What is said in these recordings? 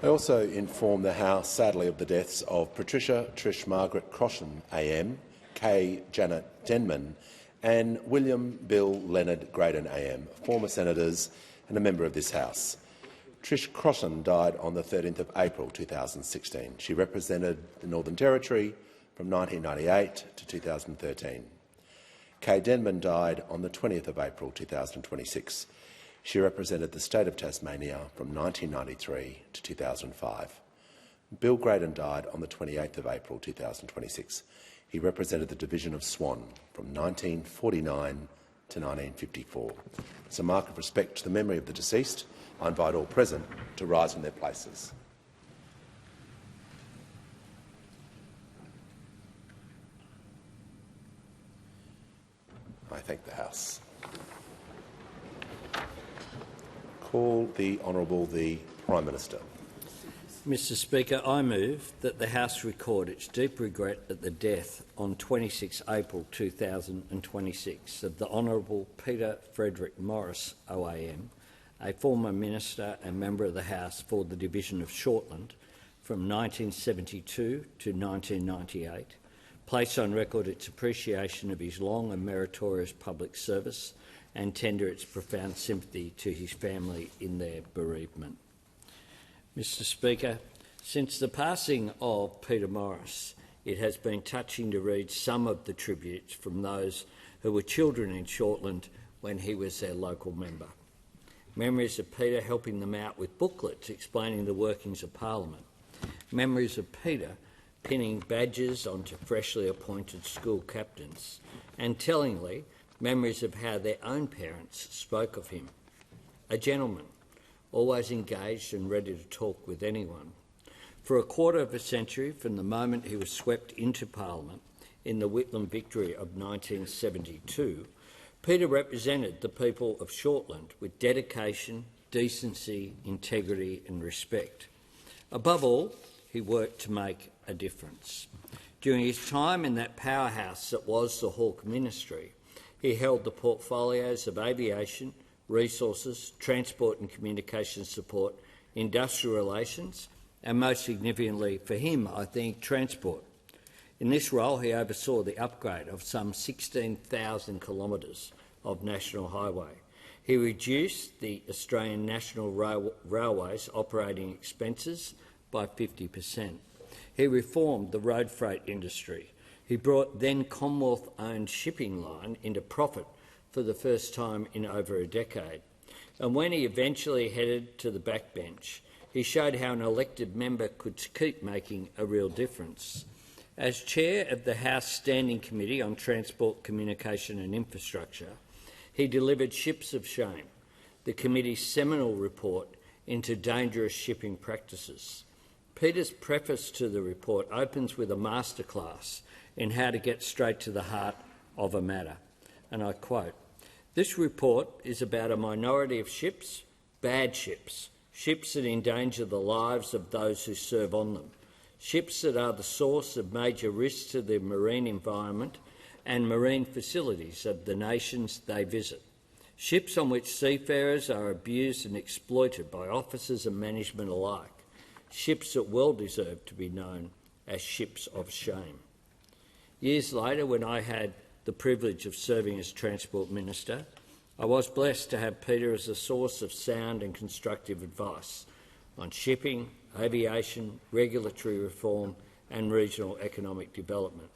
I also inform the House, sadly, of the deaths of Patricia Trish Margaret Crossan AM, Kay Janet Denman and William Bill Leonard Graydon AM, former senators and a member of this House. Trish Crossan died on the 13th of April 2016. She represented the Northern Territory from 1998 to 2013. Kay Denman died on the 20th of April 2026. She represented the state of Tasmania from 1993 to 2005. Bill Graydon died on the 28th of April 2026. He represented the division of Swan from 1949 to 1954. As a mark of respect to the memory of the deceased, I invite all present to rise in their places. I thank the House. Call the Honourable the Prime Minister. Mr Speaker, I move that the House record its deep regret at the death on 26 April 2026 of the Honourable Peter Frederick Morris OAM, a former Minister and Member of the House for the Division of Shortland from 1972 to 1998, place on record its appreciation of his long and meritorious public service and tender its profound sympathy to his family in their bereavement. Mr Speaker, since the passing of Peter Morris, it has been touching to read some of the tributes from those who were children in Shortland when he was their local member. Memories of Peter helping them out with booklets explaining the workings of Parliament. Memories of Peter pinning badges onto freshly appointed school captains. And tellingly, memories of how their own parents spoke of him. A gentleman, always engaged and ready to talk with anyone. For a quarter of a century from the moment he was swept into Parliament in the Whitlam victory of 1972, Peter represented the people of Shortland with dedication, decency, integrity and respect. Above all, he worked to make a difference. During his time in that powerhouse that was the Hawke Ministry, he held the portfolios of aviation, resources, transport and communication support, industrial relations, and most significantly for him, I think, transport. In this role, he oversaw the upgrade of some 16,000 kilometres of national highway. He reduced the Australian National Railways operating expenses by 50%. He reformed the road freight industry. He brought then Commonwealth-owned shipping line into profit for the first time in over a decade. And when he eventually headed to the backbench, he showed how an elected member could keep making a real difference. As chair of the House Standing Committee on Transport, Communication and Infrastructure, he delivered Ships of Shame, the committee's seminal report into dangerous shipping practices. Peter's preface to the report opens with a masterclass in how to get straight to the heart of a matter. And I quote, "This report is about a minority of ships, bad ships, ships that endanger the lives of those who serve on them, ships that are the source of major risks to the marine environment and marine facilities of the nations they visit, ships on which seafarers are abused and exploited by officers and management alike, ships that well deserve to be known as ships of shame." Years later, when I had the privilege of serving as Transport Minister, I was blessed to have Peter as a source of sound and constructive advice on shipping, aviation, regulatory reform and regional economic development.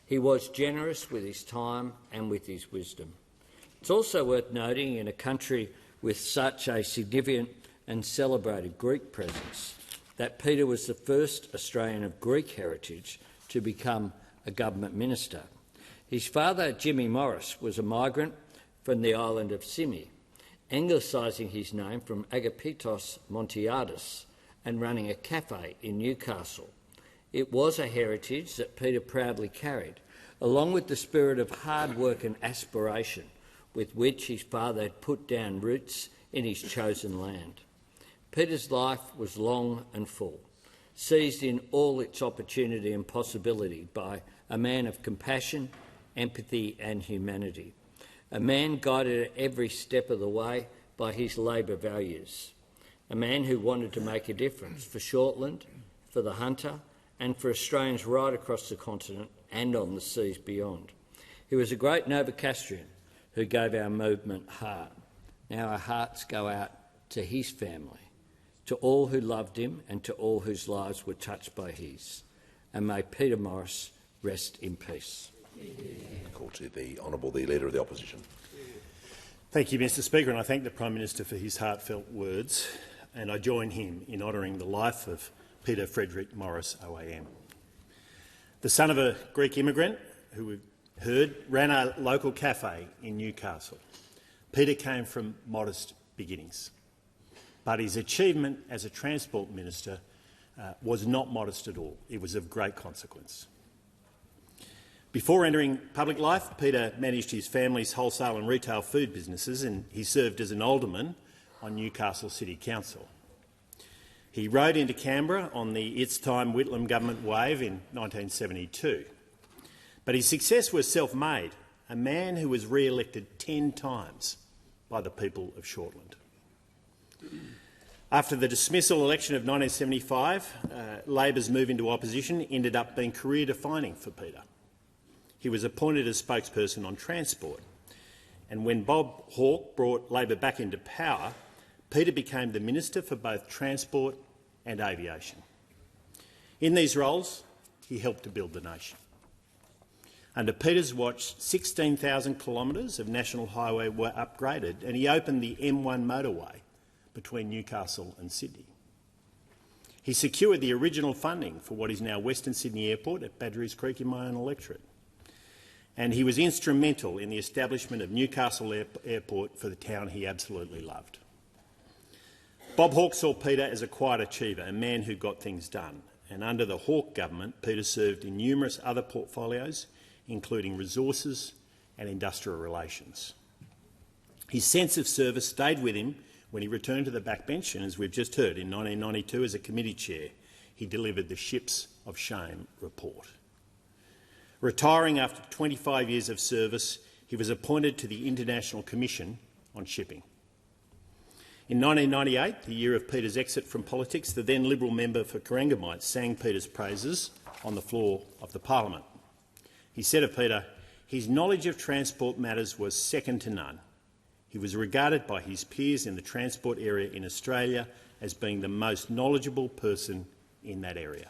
He was generous with his time and with his wisdom. It's also worth noting, in a country with such a significant and celebrated Greek presence, that Peter was the first Australian of Greek heritage to become a government minister. His father, Jimmy Morris, was a migrant from the island of Symi, anglicising his name from Agapitos Montiadis and running a cafe in Newcastle. It was a heritage that Peter proudly carried, along with the spirit of hard work and aspiration with which his father had put down roots in his chosen land. Peter's life was long and full, seized in all its opportunity and possibility by a man of compassion, empathy and humanity, a man guided at every step of the way by his Labor values. a man who wanted to make a difference for Shortland, for the Hunter and for Australians right across the continent and on the seas beyond. He was a great Novocastrian who gave our movement heart. Now our hearts go out to his family, to all who loved him and to all whose lives were touched by his. And may Peter Morris rest in peace. Call to the Honourable the Leader of the Opposition. Thank you, Mr Speaker, and I thank the Prime Minister for his heartfelt words, and I join him in honouring the life of Peter Frederick Morris OAM. The son of a Greek immigrant, who we've heard, ran a local cafe in Newcastle. Peter came from modest beginnings, but his achievement as a Transport Minister was not modest at all. It was of great consequence. Before entering public life, Peter managed his family's wholesale and retail food businesses, and he served as an alderman on Newcastle City Council. He rode into Canberra on the its-time Whitlam government wave in 1972. But his success was self-made, a man who was re-elected 10 times by the people of Shortland. After the dismissal election of 1975, Labor's move into opposition ended up being career-defining for Peter. He was appointed as spokesperson on transport, and when Bob Hawke brought Labor back into power, Peter became the Minister for both Transport and Aviation. In these roles, he helped to build the nation. Under Peter's watch, 16,000 kilometres of national highway were upgraded, and he opened the M1 motorway between Newcastle and Sydney. He secured the original funding for what is now Western Sydney Airport at Badgerys Creek in my own electorate. And he was instrumental in the establishment of Newcastle Airport for the town he absolutely loved. Bob Hawke saw Peter as a quiet achiever, a man who got things done, and under the Hawke government, Peter served in numerous other portfolios, including resources and industrial relations. His sense of service stayed with him when he returned to the backbench, and as we've just heard, in 1992 as a committee chair, he delivered the Ships of Shame report. Retiring after 25 years of service, he was appointed to the International Commission on Shipping. In 1998, the year of Peter's exit from politics, the then Liberal member for Corangamite sang Peter's praises on the floor of the Parliament. He said of Peter, his knowledge of transport matters was second to none. He was regarded by his peers in the transport area in Australia as being the most knowledgeable person in that area.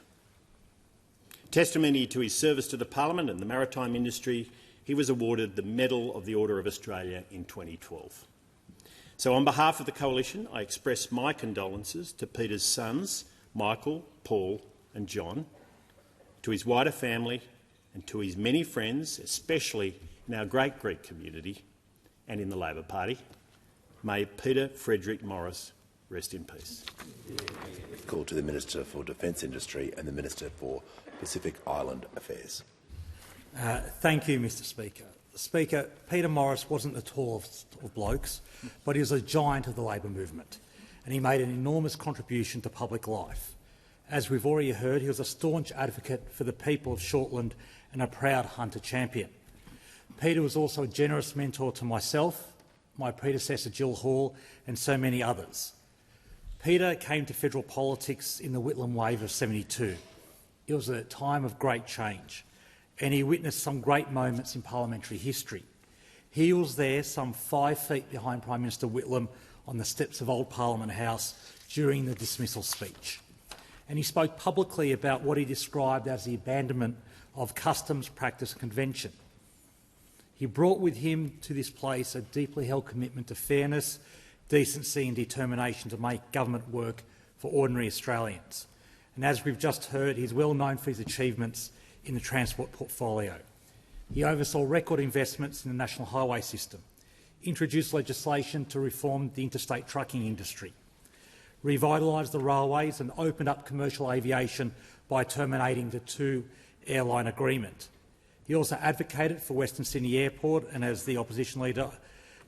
Testimony to his service to the Parliament and the maritime industry, he was awarded the Medal of the Order of Australia in 2012. So on behalf of the Coalition, I express my condolences to Peter's sons, Michael, Paul and John, to his wider family and to his many friends, especially in our great Greek community and in the Labor Party. May Peter Frederick Morris rest in peace. Call to the Minister for Defence Industry and the Minister for Pacific Island Affairs. Thank you, Mr Speaker. Speaker, Peter Morris wasn't the tallest of blokes, but he was a giant of the Labor movement, and he made an enormous contribution to public life. As we've already heard, he was a staunch advocate for the people of Shortland and a proud Hunter champion. Peter was also a generous mentor to myself, my predecessor Jill Hall and so many others. Peter came to federal politics in the Whitlam wave of '72. It was a time of great change, and he witnessed some great moments in parliamentary history. He was there some 5 feet behind Prime Minister Whitlam on the steps of Old Parliament House during the dismissal speech. And he spoke publicly about what he described as the abandonment of customs, practice and convention. He brought with him to this place a deeply held commitment to fairness, decency and determination to make government work for ordinary Australians. And as we've just heard, he's well known for his achievements in the transport portfolio. He oversaw record investments in the national highway system, introduced legislation to reform the interstate trucking industry, revitalised the railways and opened up commercial aviation by terminating the 2-airline agreement. He also advocated for Western Sydney Airport and, as the opposition leader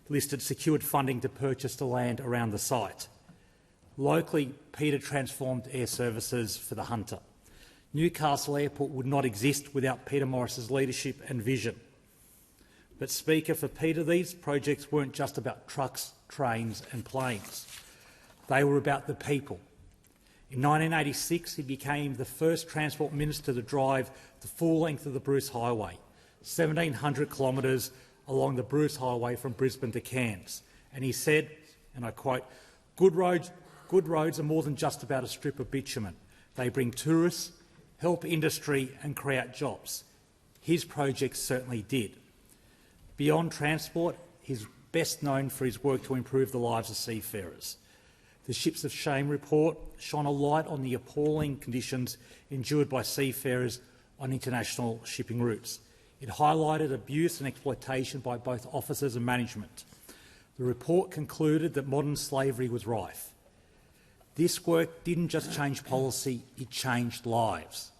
listed, secured funding to purchase the land around the site. Locally, Peter transformed air services for the Hunter. Newcastle Airport would not exist without Peter Morris's leadership and vision. But, Speaker, for Peter, these projects weren't just about trucks, trains and planes. They were about the people. In 1986, he became the first Transport Minister to drive the full length of the Bruce Highway, 1,700 kilometres along the Bruce Highway from Brisbane to Cairns. And he said, and I quote, good roads are more than just about a strip of bitumen. They bring tourists, help industry and create jobs. His projects certainly did. Beyond transport, he's best known for his work to improve the lives of seafarers. The Ships of Shame report shone a light on the appalling conditions endured by seafarers on international shipping routes. It highlighted abuse and exploitation by both officers and management. The report concluded that modern slavery was rife. This work didn't just change policy, it changed lives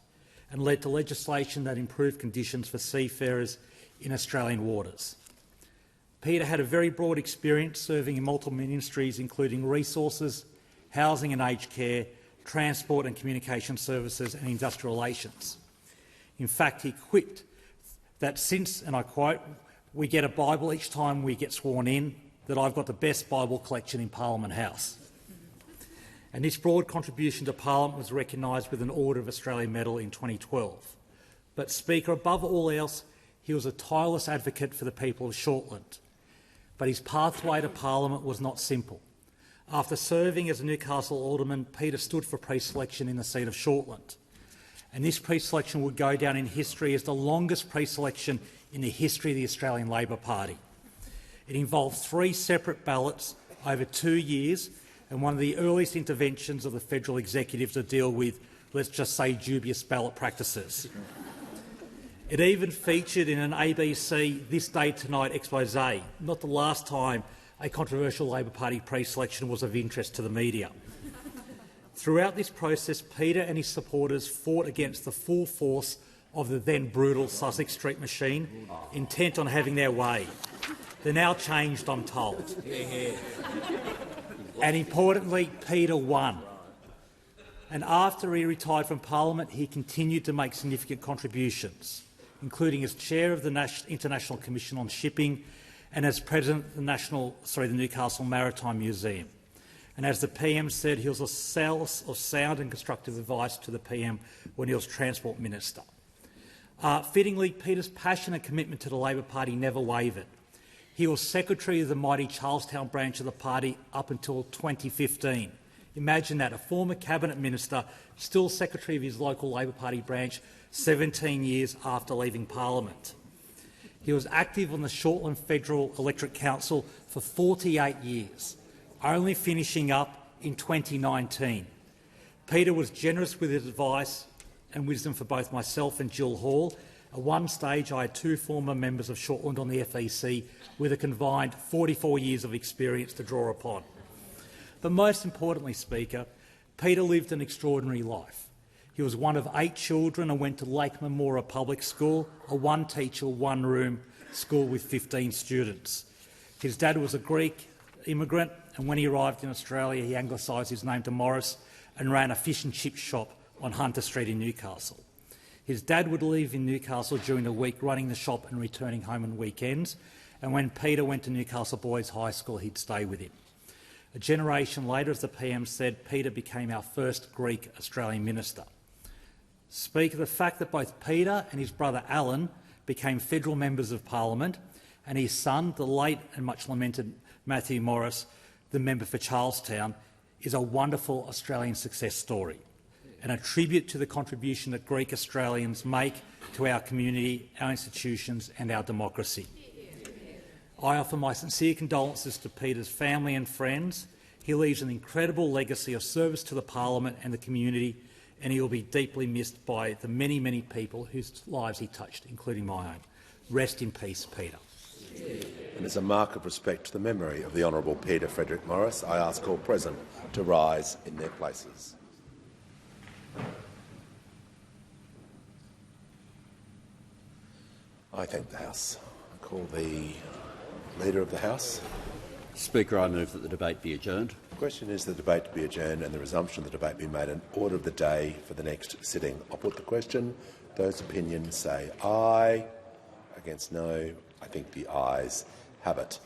and led to legislation that improved conditions for seafarers in Australian waters. Peter had a very broad experience serving in multiple ministries, including resources, housing and aged care, transport and communication services and industrial relations. In fact, he quipped that since, and I quote, we get a Bible each time we get sworn in, that I've got the best Bible collection in Parliament House. And this broad contribution to Parliament was recognised with an Order of Australia Medal in 2012. But, Speaker, above all else, he was a tireless advocate for the people of Shortland. But his pathway to Parliament was not simple. After serving as a Newcastle alderman, Peter stood for pre-selection in the seat of Shortland. And this pre-selection would go down in history as the longest pre-selection in the history of the Australian Labor Party. It involved 3 separate ballots over 2 years and one of the earliest interventions of the federal executive to deal with, let's just say, dubious ballot practices. It even featured in an ABC This Day Tonight expose, not the last time a controversial Labor Party pre-selection was of interest to the media. Throughout this process, Peter and his supporters fought against the full force of the then brutal Sussex Street machine, intent on having their way. They're now changed, I'm told. And importantly, Peter won. And after he retired from Parliament, he continued to make significant contributions, including as chair of the International Commission on Shipping and as president of the Newcastle Maritime Museum. And as the PM said, he was a source of sound and constructive advice to the PM when he was Transport Minister. Fittingly, Peter's passion and commitment to the Labor Party never wavered. He was secretary of the mighty Charlestown branch of the party up until 2015. Imagine that, a former cabinet minister, still secretary of his local Labor Party branch 17 years after leaving Parliament. He was active on the Shortland Federal Electorate Council for 48 years, only finishing up in 2019. Peter was generous with his advice and wisdom for both myself and Jill Hall. At one stage, I had 2 former members of Shortland on the FEC with a combined 44 years of experience to draw upon. But most importantly, Speaker, Peter lived an extraordinary life. He was one of 8 children and went to Lake Memora Public School, a one-teacher, one-room school with 15 students. His dad was a Greek immigrant, and when he arrived in Australia, he anglicised his name to Morris and ran a fish and chip shop on Hunter Street in Newcastle. His dad would live in Newcastle during the week, running the shop and returning home on weekends, and when Peter went to Newcastle Boys High School, he'd stay with him. A generation later, as the PM said, Peter became our first Greek Australian minister. Speaker, the fact that both Peter and his brother Alan became federal members of Parliament and his son, the late and much lamented Matthew Morris, the member for Charlestown, is a wonderful Australian success story and a tribute to the contribution that Greek Australians make to our community, our institutions and our democracy. I offer my sincere condolences to Peter's family and friends. He leaves an incredible legacy of service to the Parliament and the community, and he will be deeply missed by the many, many people whose lives he touched, including my own. Rest in peace, Peter. And as a mark of respect to the memory of the Honourable Peter Frederick Morris, I ask all present to rise in their places. I thank the House. I call the Leader of the House. Speaker, I move that the debate be adjourned. The question is the debate to be adjourned and the resumption of the debate be made an order of the day for the next sitting. I'll put the question. Those opinions say aye. Against no. I think the ayes have it.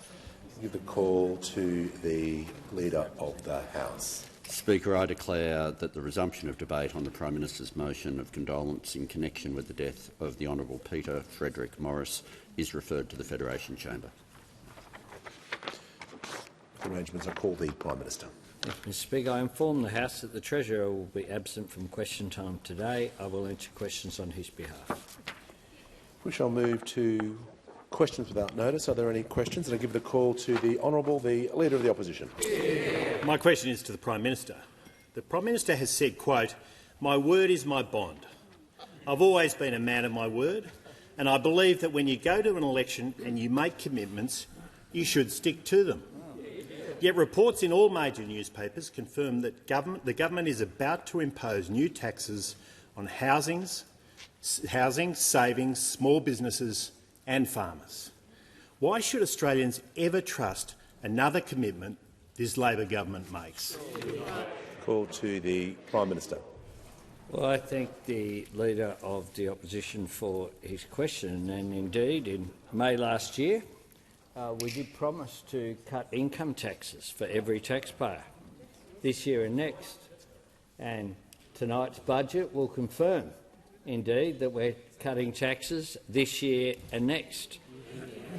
Give the call to the Leader of the House. Speaker, I declare that the resumption of debate on the Prime Minister's motion of condolence in connection with the death of the Honourable Peter Frederick Morris is referred to the Federation Chamber. Arrangements, I call the Prime Minister. Mr Speaker, I inform the House that the Treasurer will be absent from question time today. I will answer questions on his behalf. We shall move to questions without notice. Are there any questions? And I give the call to the Honourable, the Leader of the Opposition. My question is to the Prime Minister. The Prime Minister has said, quote, "My word is my bond. I've always been a man of my word, and I believe that when you go to an election and you make commitments, you should stick to them." Yet reports in all major newspapers confirm that the government is about to impose new taxes on housing, savings, small businesses and farmers. Why should Australians ever trust another commitment this Labor government makes? Call to the Prime Minister. Well, I thank the Leader of the Opposition for his question, and indeed in May last year we did promise to cut income taxes for every taxpayer this year and next, and tonight's budget will confirm indeed that we're cutting taxes this year and next.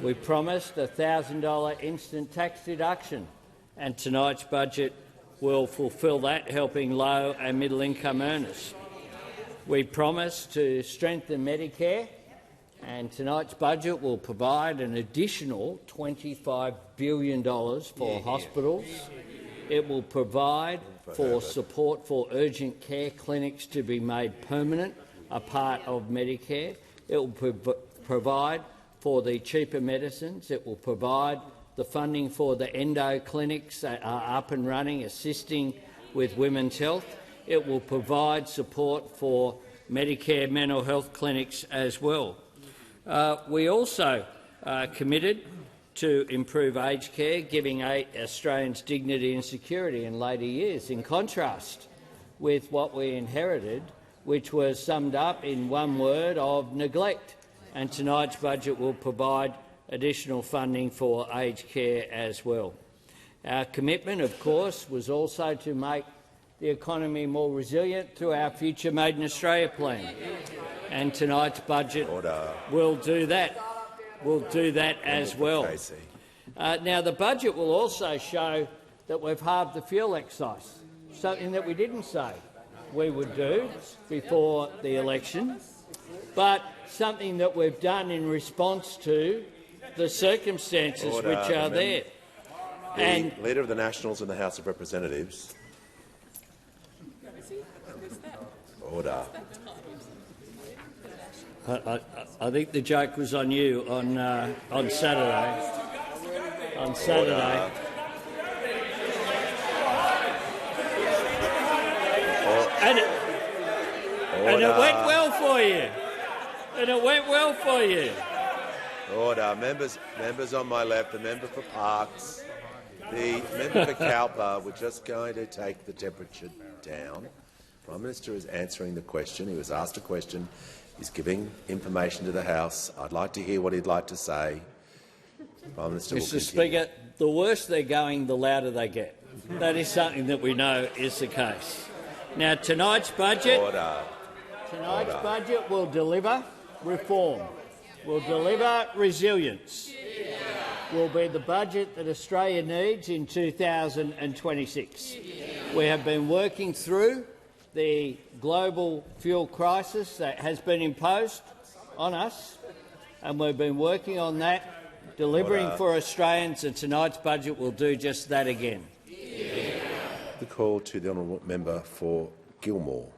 We promised a $1,000 instant tax deduction, and tonight's budget will fulfil that, helping low and middle income earners. We promised to strengthen Medicare, and tonight's budget will provide an additional $25 billion for hospitals. It will provide for support for urgent care clinics to be made permanent, a part of Medicare. It will provide for the cheaper medicines. It will provide the funding for the endo clinics that are up and running, assisting with women's health. It will provide support for Medicare mental health clinics as well. We also committed to improve aged care, giving Australians dignity and security in later years, in contrast with what we inherited, which was summed up in one word of neglect. And tonight's budget will provide additional funding for aged care as well. Our commitment, of course, was also to make the economy more resilient through our Future Made in Australia plan. And tonight's budget will do that. Will do that as well. Now, the budget will also show that we've halved the fuel excise, something that we didn't say we would do before the election, but something that we've done in response to the circumstances which are there. The Leader of the Nationals in the House of Representatives. Order. I think the joke was on you on Saturday. On Saturday. And it went well for you. And it went well for you. Order. Members on my left, the member for Parkes, the member for Cowper, we're just going to take the temperature down. Prime Minister is answering the question. He was asked a question. He's giving information to the House. I'd like to hear what he'd like to say. Prime Minister will continue. Mr Speaker, the worse they're going, the louder they get. That is something that we know is the case. Now, tonight's budget will deliver reform, will deliver resilience, will be the budget that Australia needs in 2026. We have been working through the global fuel crisis that has been imposed on us, and we've been working on that, delivering for Australians, and tonight's budget will do just that again. The call to the honourable member for Gilmore.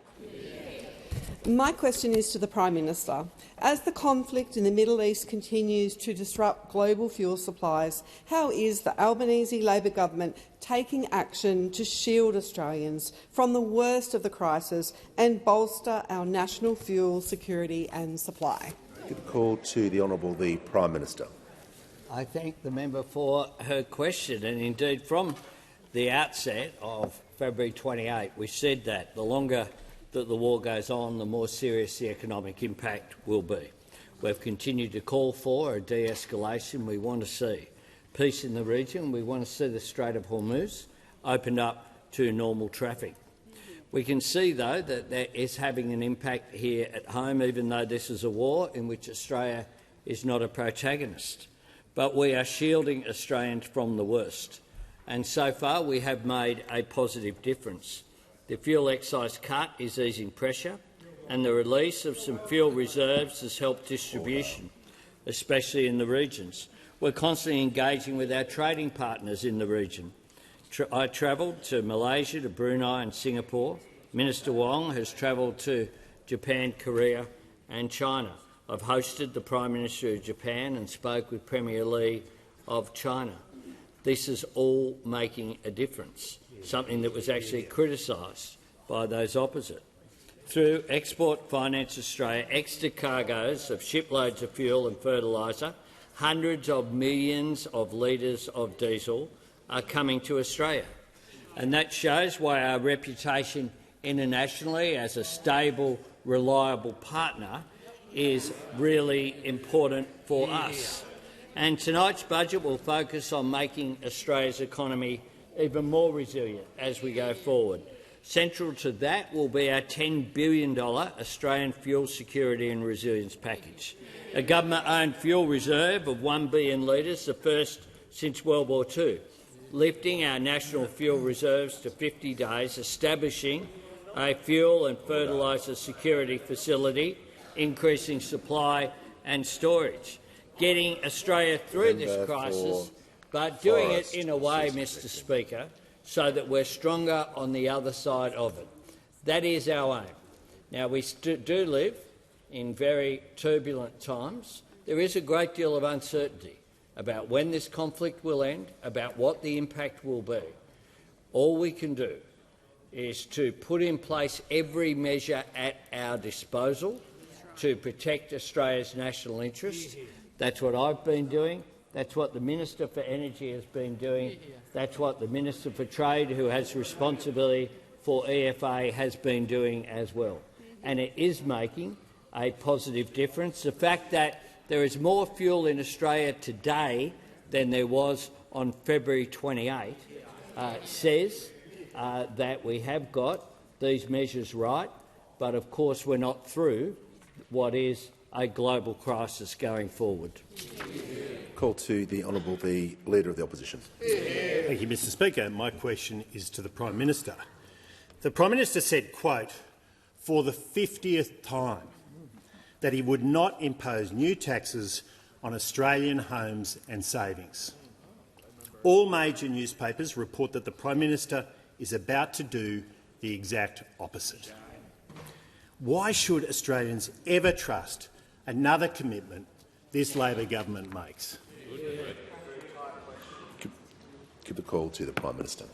My question is to the Prime Minister. As the conflict in the Middle East continues to disrupt global fuel supplies, how is the Albanese Labor government taking action to shield Australians from the worst of the crisis and bolster our national fuel security and supply? Give the call to the honourable the Prime Minister. I thank the member for her question, and indeed from the outset of February 28, we said that the longer that the war goes on, the more serious the economic impact will be. We've continued to call for a de-escalation we want to see, peace in the region. We want to see the Strait of Hormuz opened up to normal traffic. We can see, though, that that is having an impact here at home, even though this is a war in which Australia is not a protagonist. But we are shielding Australians from the worst, and so far we have made a positive difference. The fuel excise cut is easing pressure, and the release of some fuel reserves has helped distribution, especially in the regions. We're constantly engaging with our trading partners in the region. I travelled to Malaysia, to Brunei and Singapore. Minister Wong has travelled to Japan, Korea and China. I've hosted the Prime Minister of Japan and spoke with Premier Li of China. This is all making a difference, something that was actually criticised by those opposite. Through Export Finance Australia, extra cargoes of shiploads of fuel and fertiliser, hundreds of millions of litres of diesel are coming to Australia. And that shows why our reputation internationally as a stable, reliable partner is really important for us. And tonight's budget will focus on making Australia's economy even more resilient as we go forward. Central to that will be our $10 billion Australian Fuel Security and Resilience Package, a government-owned fuel reserve of 1 billion litres, the first since World War II, lifting our national fuel reserves to 50 days, establishing a fuel and fertiliser security facility, increasing supply and storage, getting Australia through this crisis, but doing it in a way, Mr Speaker, so that we're stronger on the other side of it. That is our aim. Now, we do live in very turbulent times. There is a great deal of uncertainty about when this conflict will end, about what the impact will be. All we can do is to put in place every measure at our disposal to protect Australia's national interest. That's what I've been doing. That's what the Minister for Energy has been doing. That's what the Minister for Trade, who has responsibility for EFA, has been doing as well. And it is making a positive difference. The fact that there is more fuel in Australia today than there was on February 28 says that we have got these measures right, but of course we're not through what is a global crisis going forward. Call to the Honourable the Leader of the Opposition. Thank you, Mr Speaker. My question is to the Prime Minister. The Prime Minister said, quote, for the 50th time, that he would not impose new taxes on Australian homes and savings. All major newspapers report that the Prime Minister is about to do the exact opposite. Why should Australians ever trust another commitment this Labor government makes? Give the call to the Prime Minister.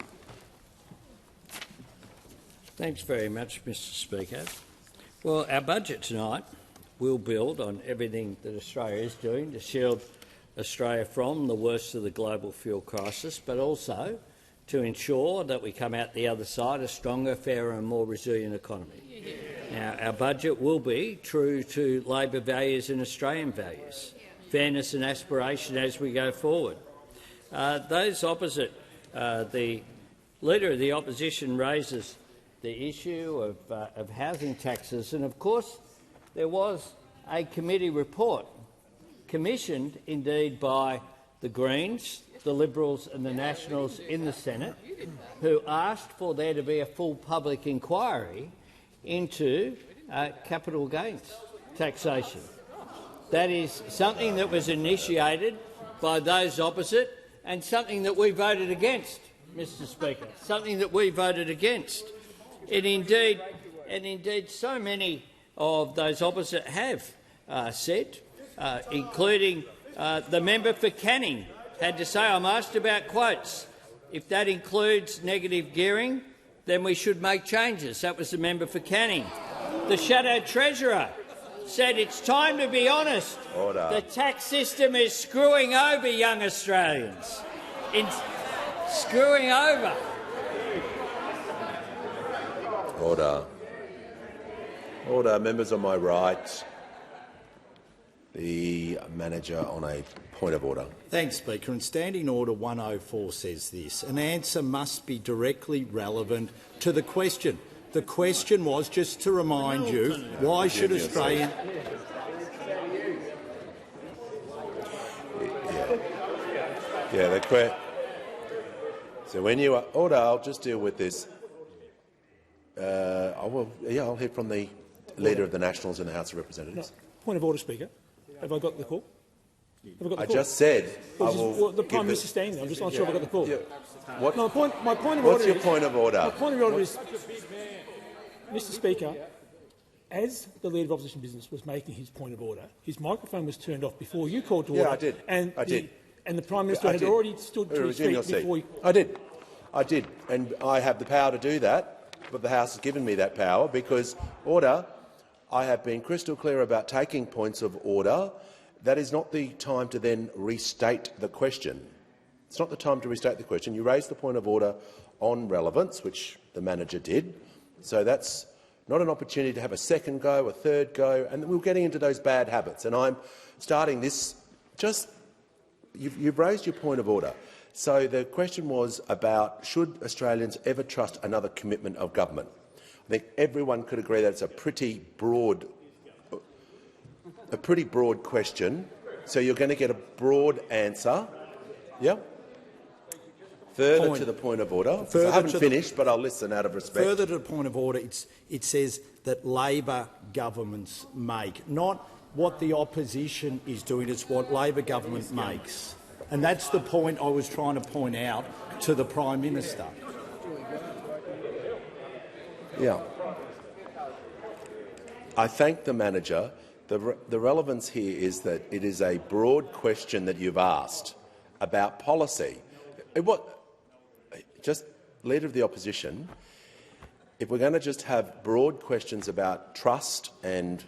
Thanks very much, Mr Speaker. Well, our budget tonight will build on everything that Australia is doing to shield Australia from the worst of the global fuel crisis, but also to ensure that we come out the other side a stronger, fairer and more resilient economy. Now, our budget will be true to Labor values and Australian values, fairness and aspiration as we go forward. Those opposite, the Leader of the Opposition raises the issue of housing taxes, and of course there was a committee report commissioned indeed by the Greens, the Liberals and the Nationals in the Senate, who asked for there to be a full public inquiry into capital gains taxation. That is something that was initiated by those opposite and something that we voted against, Mr Speaker, something that we voted against. And indeed so many of those opposite have said, including the member for Canning, had to say, I'm asked about quotes. If that includes negative gearing, then we should make changes. That was the member for Canning. The Shadow Treasurer said it's time to be honest. Order. The tax system is screwing over young Australians. It's screwing over. Order. Order. Members on my right. The manager on a point of order. Thanks, Speaker. And Standing Order 104 says this: an answer must be directly relevant to the question. The question was, just to remind you, why should Australian... So when you are... Order, I'll just deal with this. I'll hear from the Leader of the Nationals in the House of Representatives. No. Point of order, Speaker. Have I got the call? I just said I will. The Prime Minister's standing there. I'm just not sure if I got the call. Yeah. What? No, my point of What's order your is, point of order? My point of order is, Mr. Speaker, as the Leader of Opposition Business was making his point of order, his microphone was turned off before you called to order. Yeah, I did. And I did. And the Prime Minister had already stood to his feet before you... I did. And I have the power to do that, but the House has given me that power because, order, I have been crystal clear about taking points of order. That is not the time to then restate the question. It's not the time to restate the question. You raised the point of order on relevance, which the manager did. So that's not an opportunity to have a second go, a third go, and we're getting into those bad habits. And I'm starting this just... You've raised your point of order. So the question was about should Australians ever trust another commitment of government. I think everyone could agree that it's a pretty broad question. So you're going to get a broad answer. Yeah. Further to the point of order. I haven't finished, but I'll listen out of respect. Further to the point of order, it says that Labor governments make, not what the opposition is doing. It's what Labor government makes. And that's the point I was trying to point out to the Prime Minister. Yeah. I thank the manager. The relevance here is that it is a broad question that you've asked about policy. Just Leader of the Opposition, if we're going to just have broad questions about trust and,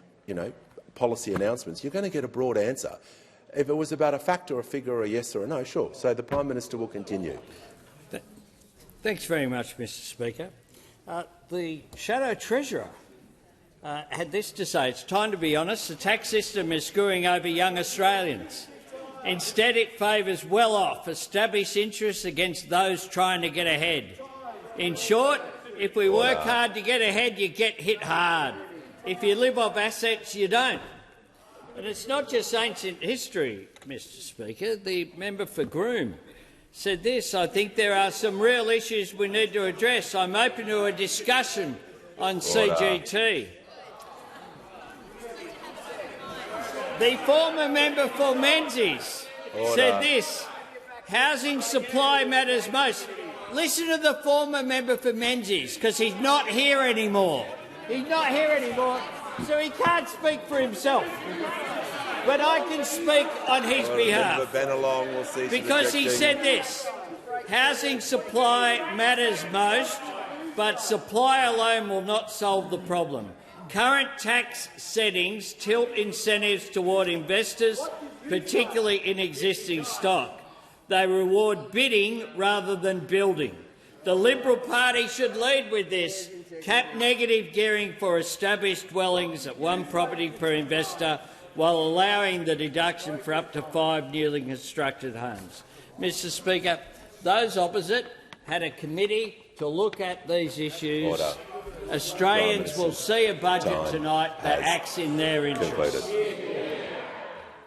policy announcements, you're going to get a broad answer. If it was about a fact or a figure or a yes or a no, sure. So the Prime Minister will continue. Thanks very much, Mr. Speaker. The Shadow Treasurer had this to say: it's time to be honest, the tax system is screwing over young Australians. Instead, it favours well-off, established interests against those trying to get ahead. In short, if we work hard to get ahead, you get hit hard. If you live off assets, you don't. And it's not just ancient history, Mr. Speaker. The member for Groom said this: I think there are some real issues we need to address. I'm open to a discussion on CGT. The former member for Menzies said this: housing supply matters most. Listen to the former member for Menzies, because he's not here anymore. He's not here anymore, so he can't speak for himself. But I can speak on his behalf. Because he said this: housing supply matters most, but supply alone will not solve the problem. Current tax settings tilt incentives toward investors, particularly in existing stock. They reward bidding rather than building. The Liberal Party should lead with this: cap negative gearing for established dwellings at one property per investor, while allowing the deduction for up to 5 newly constructed homes. Mr. Speaker, those opposite had a committee to look at these issues. Order. Australians will see a budget tonight that acts in their interests.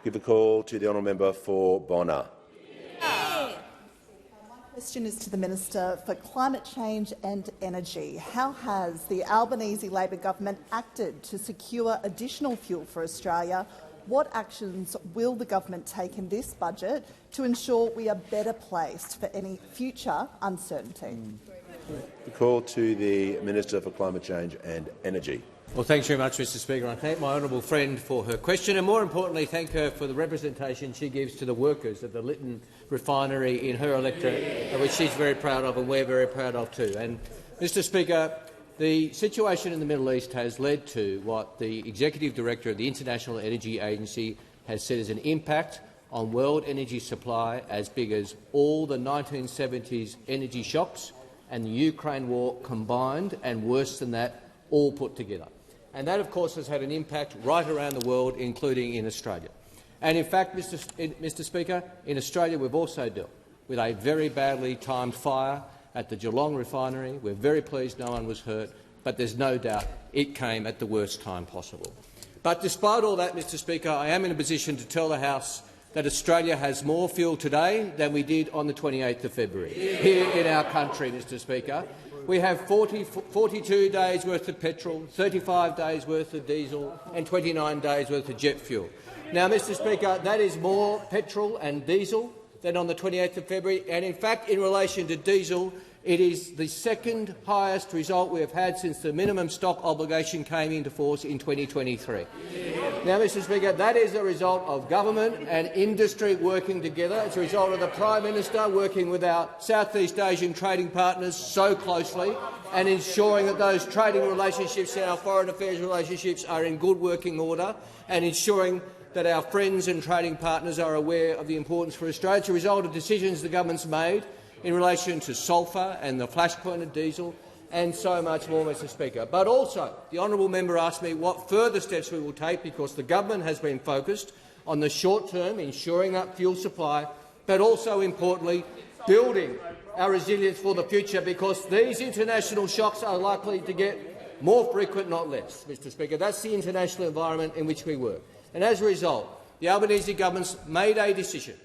Give the call to the honourable member for Bonner. My question is to the Minister for Climate Change and Energy. How has the Albanese Labor government acted to secure additional fuel for Australia? What actions will the government take in this budget to ensure we are better placed for any future uncertainty? The call to the Minister for Climate Change and Energy. Well, thanks very much, Mr. Speaker. I thank my honourable friend for her question, and more importantly, thank her for the representation she gives to the workers of the Lytton refinery in her electorate, which she's very proud of and we're very proud of too. And, Mr. Speaker, the situation in the Middle East has led to what the Executive Director of the International Energy Agency has said is an impact on world energy supply as big as all the 1970s energy shocks and the Ukraine war combined, and worse than that, all put together. And that, of course, has had an impact right around the world, including in Australia. And in fact, Mr Speaker, in Australia we've also dealt with a very badly timed fire at the Geelong refinery. We're very pleased no one was hurt, but there's no doubt it came at the worst time possible. But despite all that, Mr Speaker, I am in a position to tell the House that Australia has more fuel today than we did on the 28th of February here in our country, Mr Speaker. We have 42 days' worth of petrol, 35 days' worth of diesel and 29 days' worth of jet fuel. Now, Mr Speaker, that is more petrol and diesel than on the 28th of February, and in fact, in relation to diesel, it is the second highest result we have had since the minimum stock obligation came into force in 2023. Now, Mr Speaker, that is a result of government and industry working together. It's a result of the Prime Minister working with our Southeast Asian trading partners so closely and ensuring that those trading relationships and our foreign affairs relationships are in good working order, and ensuring that our friends and trading partners are aware of the importance for Australia. It's a result of decisions the government's made in relation to sulphur and the flashpoint of diesel and so much more, Mr Speaker. But also, the honourable member asked me what further steps we will take, because the government has been focused on the short term, ensuring that fuel supply, but also, importantly, building our resilience for the future, because these international shocks are likely to get more frequent, not less, Mr Speaker. That's the international environment in which we work. And as a result, the Albanese government's made a decision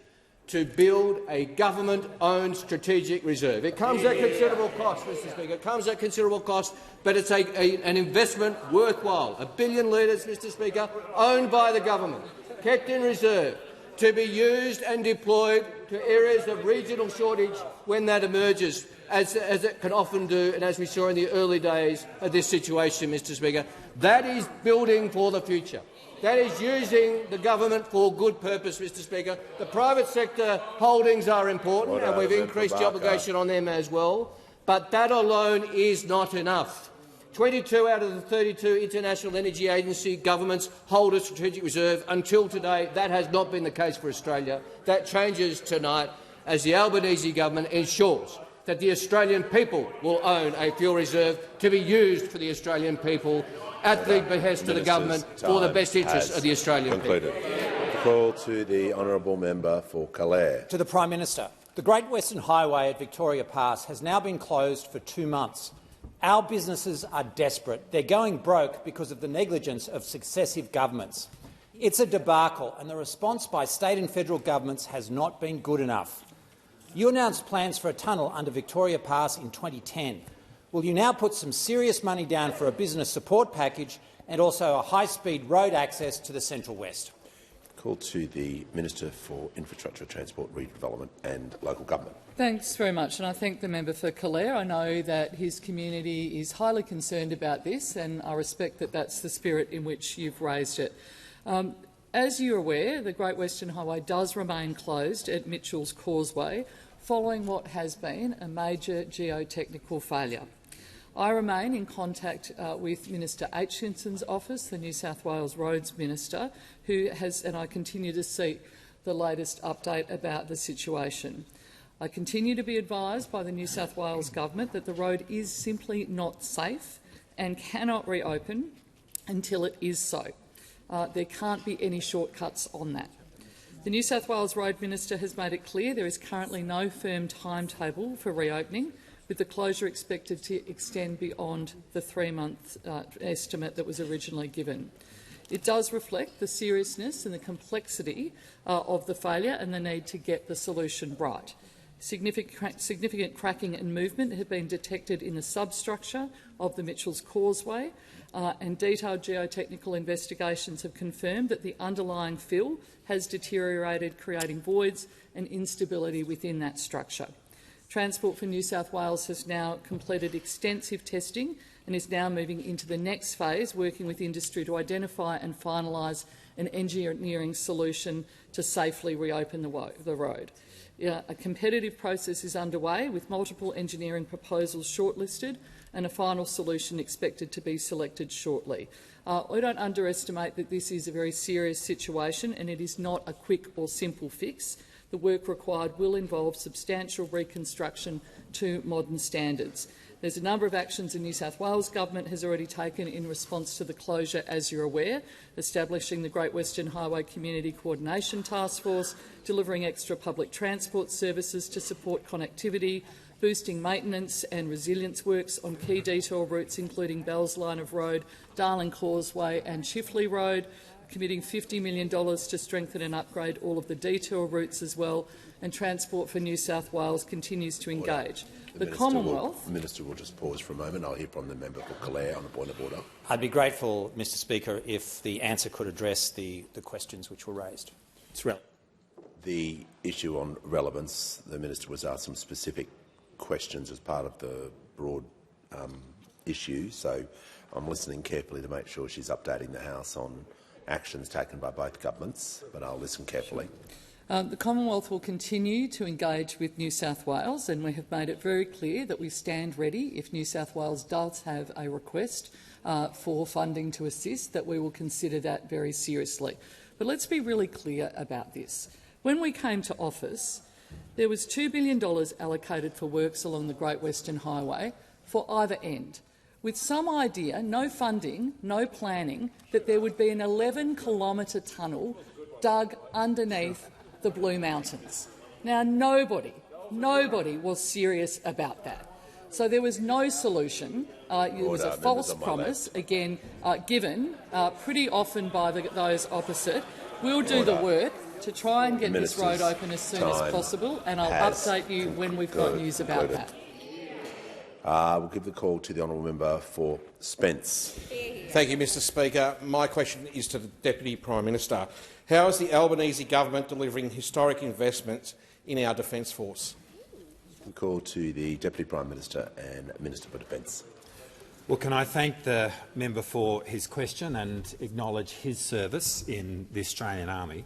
to build a government-owned strategic reserve. It comes at considerable cost, Mr Speaker. It comes at considerable cost, but it's an investment worthwhile. 1 billion litres, Mr Speaker, owned by the government, kept in reserve, to be used and deployed to areas of regional shortage when that emerges, as it can often do, and as we saw in the early days of this situation, Mr Speaker. That is building for the future. That is using the government for good purpose, Mr Speaker. The private sector holdings are important, and we've increased the obligation on them as well, but that alone is not enough. 22 out of the 32 International Energy Agency governments hold a strategic reserve. Until today, that has not been the case for Australia. That changes tonight as the Albanese government ensures that the Australian people will own a fuel reserve to be used for the Australian people at the behest of the government for the best interests of the Australian people. The call to the honourable member for Calare. To the Prime Minister. The Great Western Highway at Victoria Pass has now been closed for 2 months. Our businesses are desperate. They're going broke because of the negligence of successive governments. It's a debacle, and the response by state and federal governments has not been good enough. You announced plans for a tunnel under Victoria Pass in 2010. Will you now put some serious money down for a business support package and also a high-speed road access to the Central West? Call to the Minister for Infrastructure, Transport, Redevelopment and Local Government. Thanks very much, and I thank the member for Calare. I know that his community is highly concerned about this, and I respect that that's the spirit in which you've raised it. As you're aware, the Great Western Highway does remain closed at Mitchell's Causeway following what has been a major geotechnical failure. I remain in contact with Minister Aitchinson's office, the New South Wales Roads Minister, who has, and I continue to seek the latest update about the situation. I continue to be advised by the New South Wales Government that the road is simply not safe and cannot reopen until it is so. There can't be any shortcuts on that. The New South Wales Road Minister has made it clear there is currently no firm timetable for reopening, with the closure expected to extend beyond the 3-month estimate that was originally given. It does reflect the seriousness and the complexity of the failure and the need to get the solution right. Significant cracking and movement have been detected in the substructure of the Mitchell's Causeway, and detailed geotechnical investigations have confirmed that the underlying fill has deteriorated, creating voids and instability within that structure. Transport for New South Wales has now completed extensive testing and is now moving into the next phase, working with industry to identify and finalise an engineering solution to safely reopen the road. A competitive process is underway, with multiple engineering proposals shortlisted and a final solution expected to be selected shortly. We don't underestimate that this is a very serious situation, and it is not a quick or simple fix. The work required will involve substantial reconstruction to modern standards. There's a number of actions the New South Wales Government has already taken in response to the closure, as you're aware, establishing the Great Western Highway Community Coordination Task Force, delivering extra public transport services to support connectivity, boosting maintenance and resilience works on key detour routes including Bells Line of Road, Darling Causeway and Chifley Road, committing $50 million to strengthen and upgrade all of the detour routes as well, and Transport for New South Wales continues to engage. The Commonwealth— The Minister will just pause for a moment. I'll hear from the member for Calare on the point of order. I'd be grateful, Mr Speaker, if the answer could address the questions which were raised. It's relevant. The issue on relevance, the Minister was asked some specific questions as part of the broad issue, so I'm listening carefully to make sure she's updating the House on actions taken by both governments, but I'll listen carefully. The Commonwealth will continue to engage with New South Wales, and we have made it very clear that we stand ready if New South Wales does have a request for funding to assist, that we will consider that very seriously. But let's be really clear about this. When we came to office, there was $2 billion allocated for works along the Great Western Highway for either end, with some idea, no funding, no planning, that there would be an 11-kilometre tunnel dug underneath the Blue Mountains. Now, nobody was serious about that. So there was no solution. It was a false promise, again, given pretty often by those opposite. We'll do the work to try and get this road open as soon as possible, and I'll update you when we've got news about that. We'll give the call to the honourable member for Spence. Thank you, Mr Speaker. My question is to the Deputy Prime Minister. How is the Albanese government delivering historic investments in our Defence Force? The call to the Deputy Prime Minister and Minister for Defence. Well, can I thank the member for his question and acknowledge his service in the Australian Army.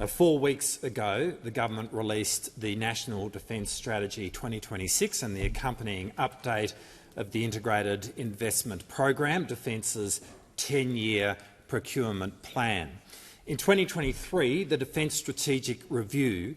4 weeks ago, the government released the National Defence Strategy 2026 and the accompanying update of the Integrated Investment Program, Defence's 10-year procurement plan. In 2023, the Defence Strategic Review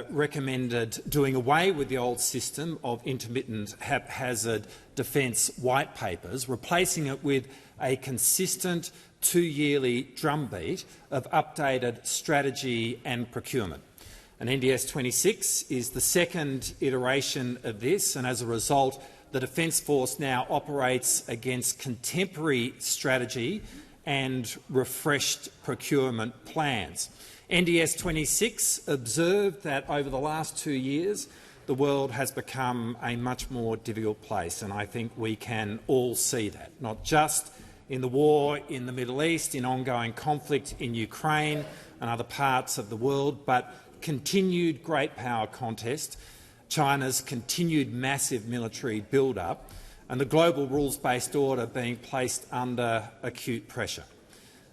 recommended doing away with the old system of intermittent haphazard defence white papers, replacing it with a consistent 2-yearly drumbeat of updated strategy and procurement. And NDS 26 is the second iteration of this, and as a result, the Defence Force now operates against contemporary strategy and refreshed procurement plans. NDS 26 observed that over the last 2 years, the world has become a much more difficult place, and I think we can all see that, not just in the war in the Middle East, in ongoing conflict in Ukraine and other parts of the world, but continued great power contest, China's continued massive military build-up, and the global rules-based order being placed under acute pressure.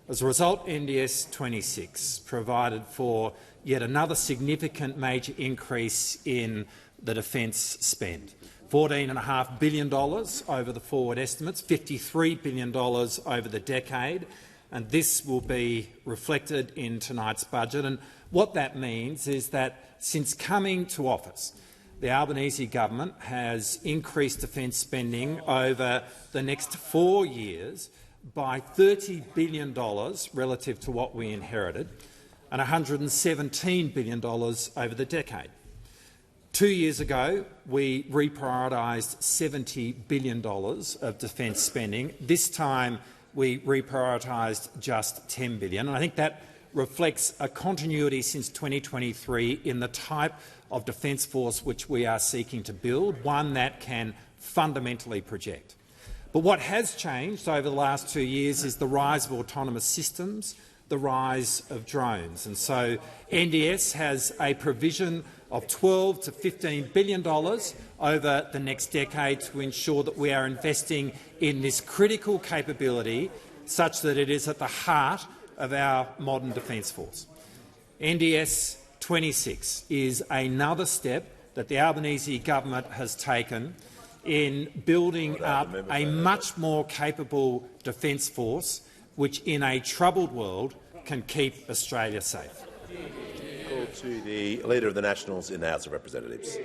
As a result, NDS 26 provided for yet another significant major increase in the defence spend. $14.5 billion over the forward estimates, $53 billion over the decade, and this will be reflected in tonight's budget. And what that means is that since coming to office, the Albanese government has increased defence spending over the next 4 years by $30 billion relative to what we inherited, and $117 billion over the decade. 2 years ago, we reprioritised $70 billion of defence spending. This time, we reprioritised just $10 billion. And I think that reflects a continuity since 2023 in the type of defence force which we are seeking to build, one that can fundamentally project. But what has changed over the last 2 years is the rise of autonomous systems, the rise of drones. And so NDS has a provision of $12 to $15 billion over the next decade to ensure that we are investing in this critical capability such that it is at the heart of our modern defence force. NDS 26 is another step that the Albanese government has taken in building up a much more capable defence force which, in a troubled world, can keep Australia safe. Call to the Leader of the Nationals in the House of Representatives.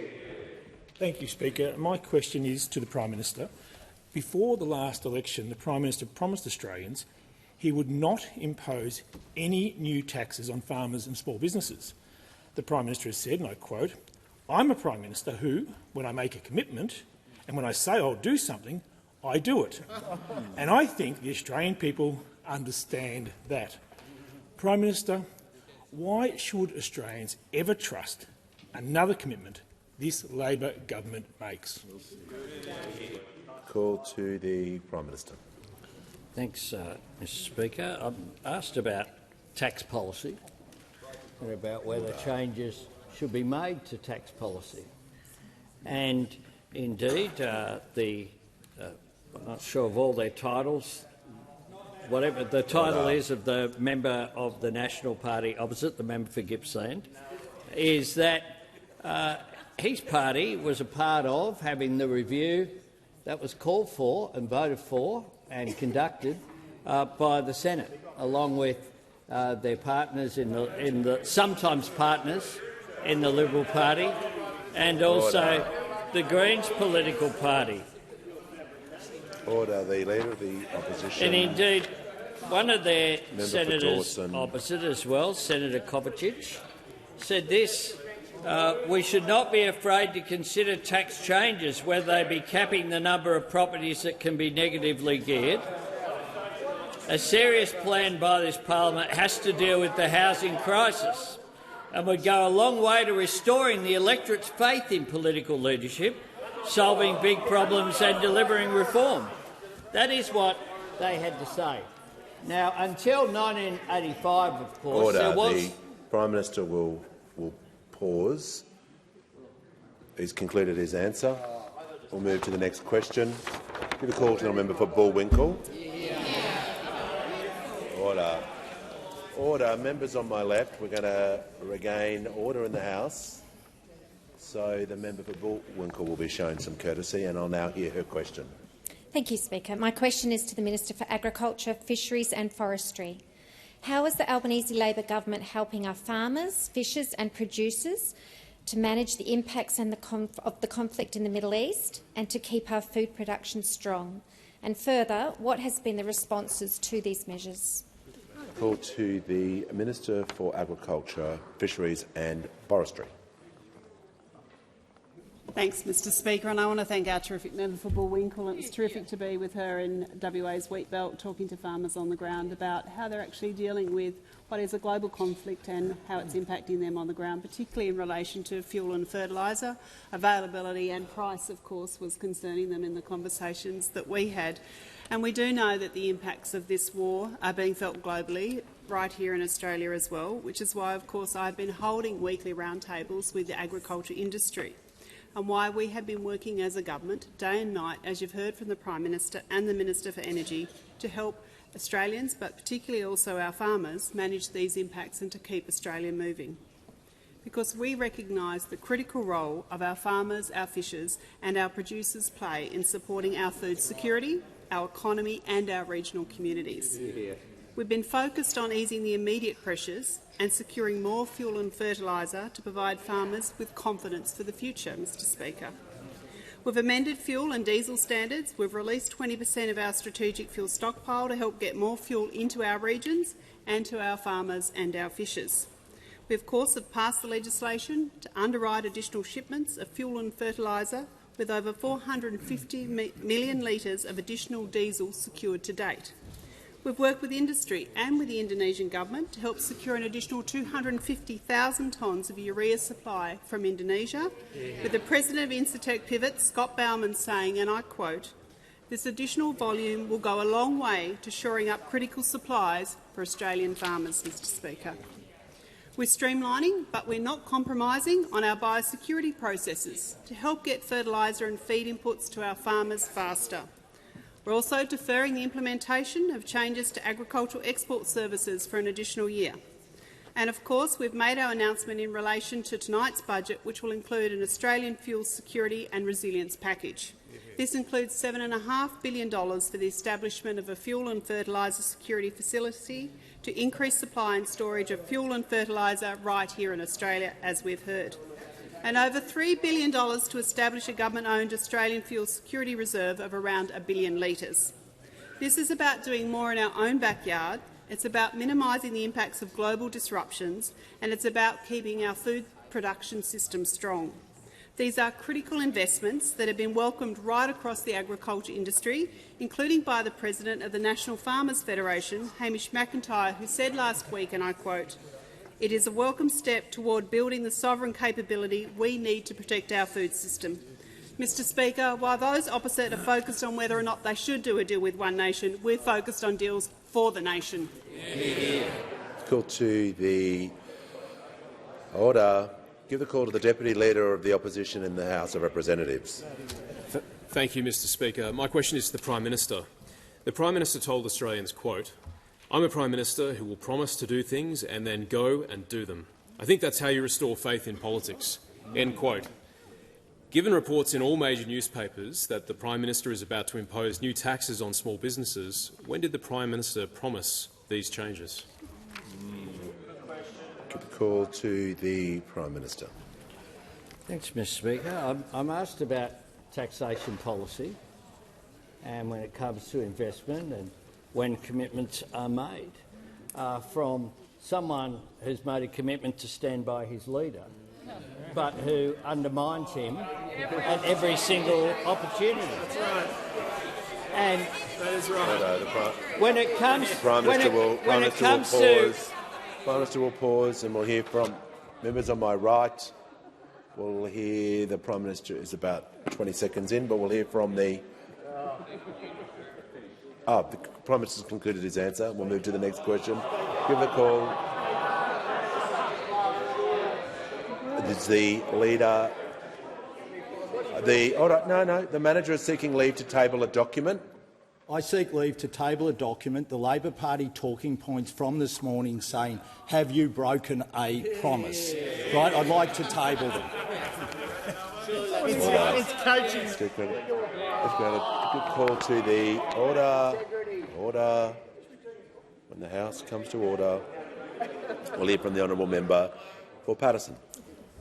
Thank you, Speaker. My question is to the Prime Minister. Before the last election, the Prime Minister promised Australians he would not impose any new taxes on farmers and small businesses. The Prime Minister has said, and I quote, "I'm a Prime Minister who, when I make a commitment and when I say I'll do something, I do it." And I think the Australian people understand that. Prime Minister, why should Australians ever trust another commitment this Labor government makes? Call to the Prime Minister. Thanks, Mr Speaker. I'm asked about tax policy and about whether changes should be made to tax policy. And indeed, I'm not sure of all their titles. Whatever the title is of the member of the National Party opposite, the member for Gippsland, is that his party was a part of having the review that was called for and voted for and conducted by the Senate, along with their partners in the sometimes partners in the Liberal Party and also the Greens political party. Order. The Leader of the Opposition. And indeed, one of their Member senators opposite as well, Senator Kovacic, said this: we should not be afraid to consider tax changes, whether they be capping the number of properties that can be negatively geared. A serious plan by this parliament has to deal with the housing crisis and would go a long way to restoring the electorate's faith in political leadership, solving big problems and delivering reform. That is what they had to say. Now, until 1985, of course, there was— The Prime Minister will pause. He's concluded his answer. We'll move to the next question. Give a call to the member for Bullwinkle. Order. Order. Members on my left, we're going to regain order in the House. So the member for Bullwinkle will be shown some courtesy, and I'll now hear her question. Thank you, Speaker. My question is to the Minister for Agriculture, Fisheries and Forestry. How is the Albanese Labor government helping our farmers, fishers and producers to manage the impacts of the conflict in the Middle East and to keep our food production strong? And further, what has been the responses to these measures? Call to the Minister for Agriculture, Fisheries and Forestry. Thanks, Mr Speaker, and I want to thank our terrific member for Bullwinkle. It's terrific to be with her in WA's wheat belt, talking to farmers on the ground about how they're actually dealing with what is a global conflict and how it's impacting them on the ground, particularly in relation to fuel and fertiliser. Availability and price, of course, was concerning them in the conversations that we had. And we do know that the impacts of this war are being felt globally, right here in Australia as well, which is why, of course, I've been holding weekly roundtables with the agriculture industry, and why we have been working as a government day and night, as you've heard from the Prime Minister and the Minister for Energy, to help Australians, but particularly also our farmers, manage these impacts and to keep Australia moving. Because we recognise the critical role of our farmers, our fishers and our producers play in supporting our food security, our economy and our regional communities. We've been focused on easing the immediate pressures and securing more fuel and fertiliser to provide farmers with confidence for the future, Mr Speaker. We've amended fuel and diesel standards. We've released 20% of our strategic fuel stockpile to help get more fuel into our regions and to our farmers and our fishers. We, of course, have passed the legislation to underwrite additional shipments of fuel and fertiliser, with over 450 million litres of additional diesel secured to date. We've worked with industry and with the Indonesian government to help secure an additional 250,000 tonnes of urea supply from Indonesia, with the President of Incitec Pivot, Scott Baumann, saying, and I quote, "This additional volume will go a long way to shoring up critical supplies for Australian farmers." Mr Speaker, we're streamlining, but we're not compromising on our biosecurity processes to help get fertiliser and feed inputs to our farmers faster. We're also deferring the implementation of changes to agricultural export services for an additional year. And of course, we've made our announcement in relation to tonight's budget, which will include an Australian fuel security and resilience package. This includes $7.5 billion for the establishment of a fuel and fertiliser security facility to increase supply and storage of fuel and fertiliser right here in Australia, as we've heard. and over $3 billion to establish a government-owned Australian fuel security reserve of around 1 billion litres. This is about doing more in our own backyard, it's about minimising the impacts of global disruptions, and it's about keeping our food production system strong. These are critical investments that have been welcomed right across the agriculture industry, including by the President of the National Farmers Federation, Hamish McIntyre, who said last week, and I quote, "It is a welcome step toward building the sovereign capability we need to protect our food system." Mr Speaker, while those opposite are focused on whether or not they should do a deal with One Nation, we're focused on deals for the nation. Call to the order. Give the call to the Deputy Leader of the Opposition in the House of Representatives. Thank you, Mr Speaker. My question is to the Prime Minister. The Prime Minister told Australians, quote, "I'm a Prime Minister who will promise to do things and then go and do them. I think that's how you restore faith in politics." End quote. Given reports in all major newspapers that the Prime Minister is about to impose new taxes on small businesses, when did the Prime Minister promise these changes? Give the call to the Prime Minister. Thanks, Mr Speaker. I'm asked about taxation policy and when it comes to investment and when commitments are made from someone who's made a commitment to stand by his leader, but who undermines him at every single opportunity. That's right. And that is right. When it comes, Prime Minister will pause, and we'll hear from members on my right. We'll hear the Prime Minister is about 20 seconds in, but we'll hear from the. The Prime Minister's concluded his answer. We'll move to the next question. Give the call. Is the leader? The manager is seeking leave to table a document. I seek leave to table a document, the Labor Party talking points from this morning saying, have you broken a promise? Right, I'd like to table them. It's coaching. Let's go to good call to the order. Order. When the House comes to order, we'll hear from the honourable member for Paterson.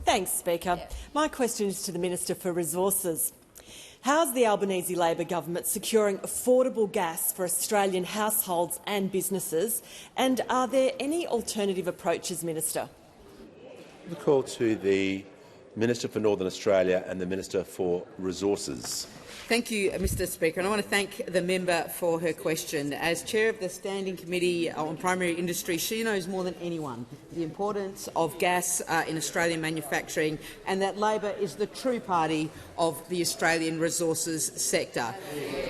Thanks, Speaker. My question is to the Minister for Resources. How's the Albanese Labor government securing affordable gas for Australian households and businesses? And are there any alternative approaches, Minister? The call to the Minister for Northern Australia and the Minister for Resources. Thank you, Mr Speaker, and I want to thank the member for her question. As Chair of the Standing Committee on Primary Industry, she knows more than anyone the importance of gas in Australian manufacturing and that Labor is the true party of the Australian resources sector.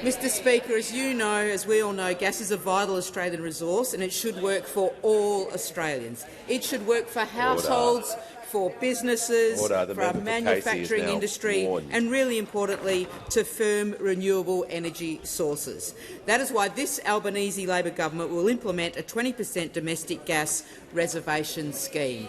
Mr Speaker, as you know, as we all know, gas is a vital Australian resource and it should work for all Australians. It should work for households, for businesses, for our manufacturing industry and, really importantly, to firm renewable energy sources. That is why this Albanese Labor government will implement a 20% domestic gas reservation scheme.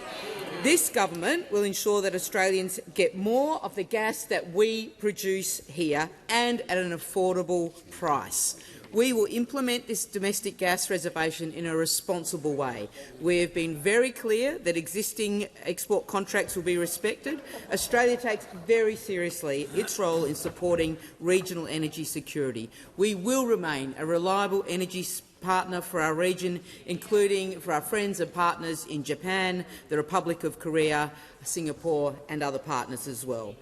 This government will ensure that Australians get more of the gas that we produce here and at an affordable price. We will implement this domestic gas reservation in a responsible way. We have been very clear that existing export contracts will be respected. Australia takes very seriously its role in supporting regional energy security. We will remain a reliable energy partner for our region, including for our friends and partners in Japan, the Republic of Korea, Singapore and other partners as well.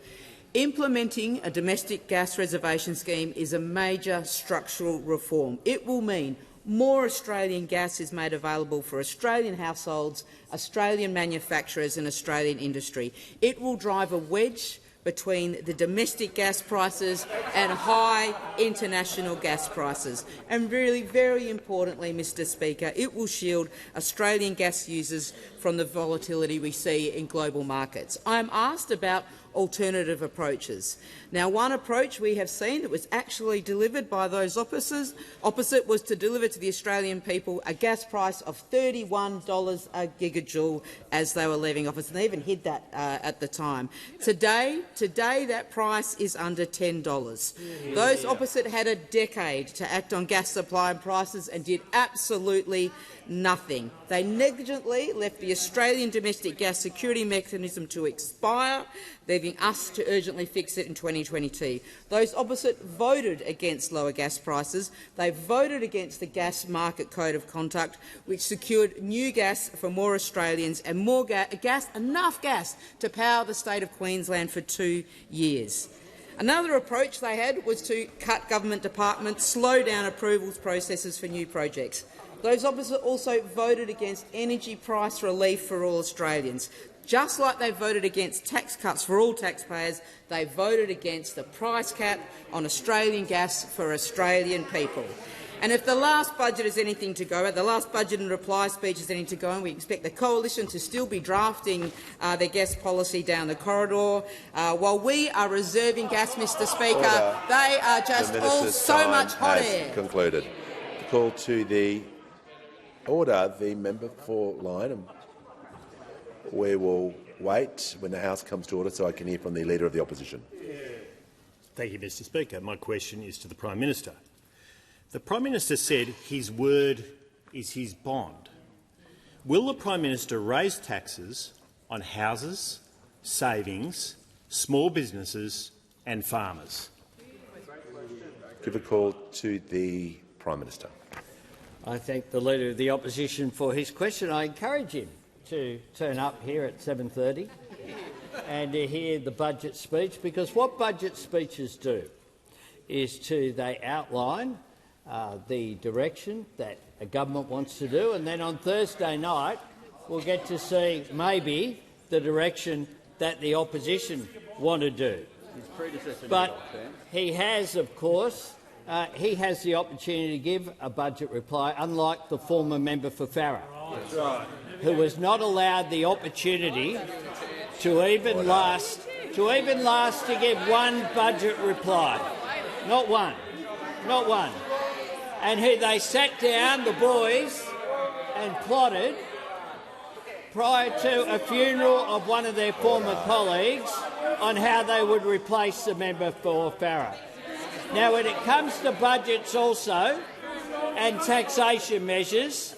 Implementing a domestic gas reservation scheme is a major structural reform. It will mean more Australian gas is made available for Australian households, Australian manufacturers and Australian industry. It will drive a wedge between the domestic gas prices and high international gas prices. And really, very importantly, Mr Speaker, it will shield Australian gas users from the volatility we see in global markets. I am asked about alternative approaches. Now, one approach we have seen that was actually delivered by those opposite was to deliver to the Australian people a gas price of $31 a gigajoule as they were leaving office, and they even hid that at the time. Today, that price is under $10. Those opposite had a decade to act on gas supply and prices and did absolutely nothing. They negligently left the Australian domestic gas security mechanism to expire, leaving us to urgently fix it in 2022. Those opposite voted against lower gas prices. They voted against the Gas Market Code of Conduct, which secured new gas for more Australians and more enough gas to power the state of Queensland for 2 years. Another approach they had was to cut government departments, slow down approvals processes for new projects. Those opposite also voted against energy price relief for all Australians. Just like they voted against tax cuts for all taxpayers, they voted against the price cap on Australian gas for Australian people. And if the last budget is anything to go at, the last budget and reply speech is anything to go on, we expect the Coalition to still be drafting their gas policy down the corridor. While we are reserving gas, Mr Speaker, Order. They are just all so much hot air. Concluded. The call to the order, the member for Lyne. We will wait when the House comes to order so I can hear from the Leader of the Opposition. Thank you, Mr Speaker. My question is to the Prime Minister. The Prime Minister said his word is his bond. Will the Prime Minister raise taxes on houses, savings, small businesses and farmers? Give a call to the Prime Minister. I thank the Leader of the Opposition for his question. I encourage him to turn up here at 7:30 and to hear the budget speech, because what budget speeches do is they outline the direction that a government wants to do, and then on Thursday night we'll get to see maybe the direction that the opposition want to do. But he has, of course, he has the opportunity to give a budget reply, unlike the former member for Farrer, who was not allowed the opportunity to even last to give one budget reply. Not one. Not one. And who they sat down, the boys, and plotted prior to a funeral of one of their former colleagues on how they would replace the member for Farrer. Now, when it comes to budgets also and taxation measures,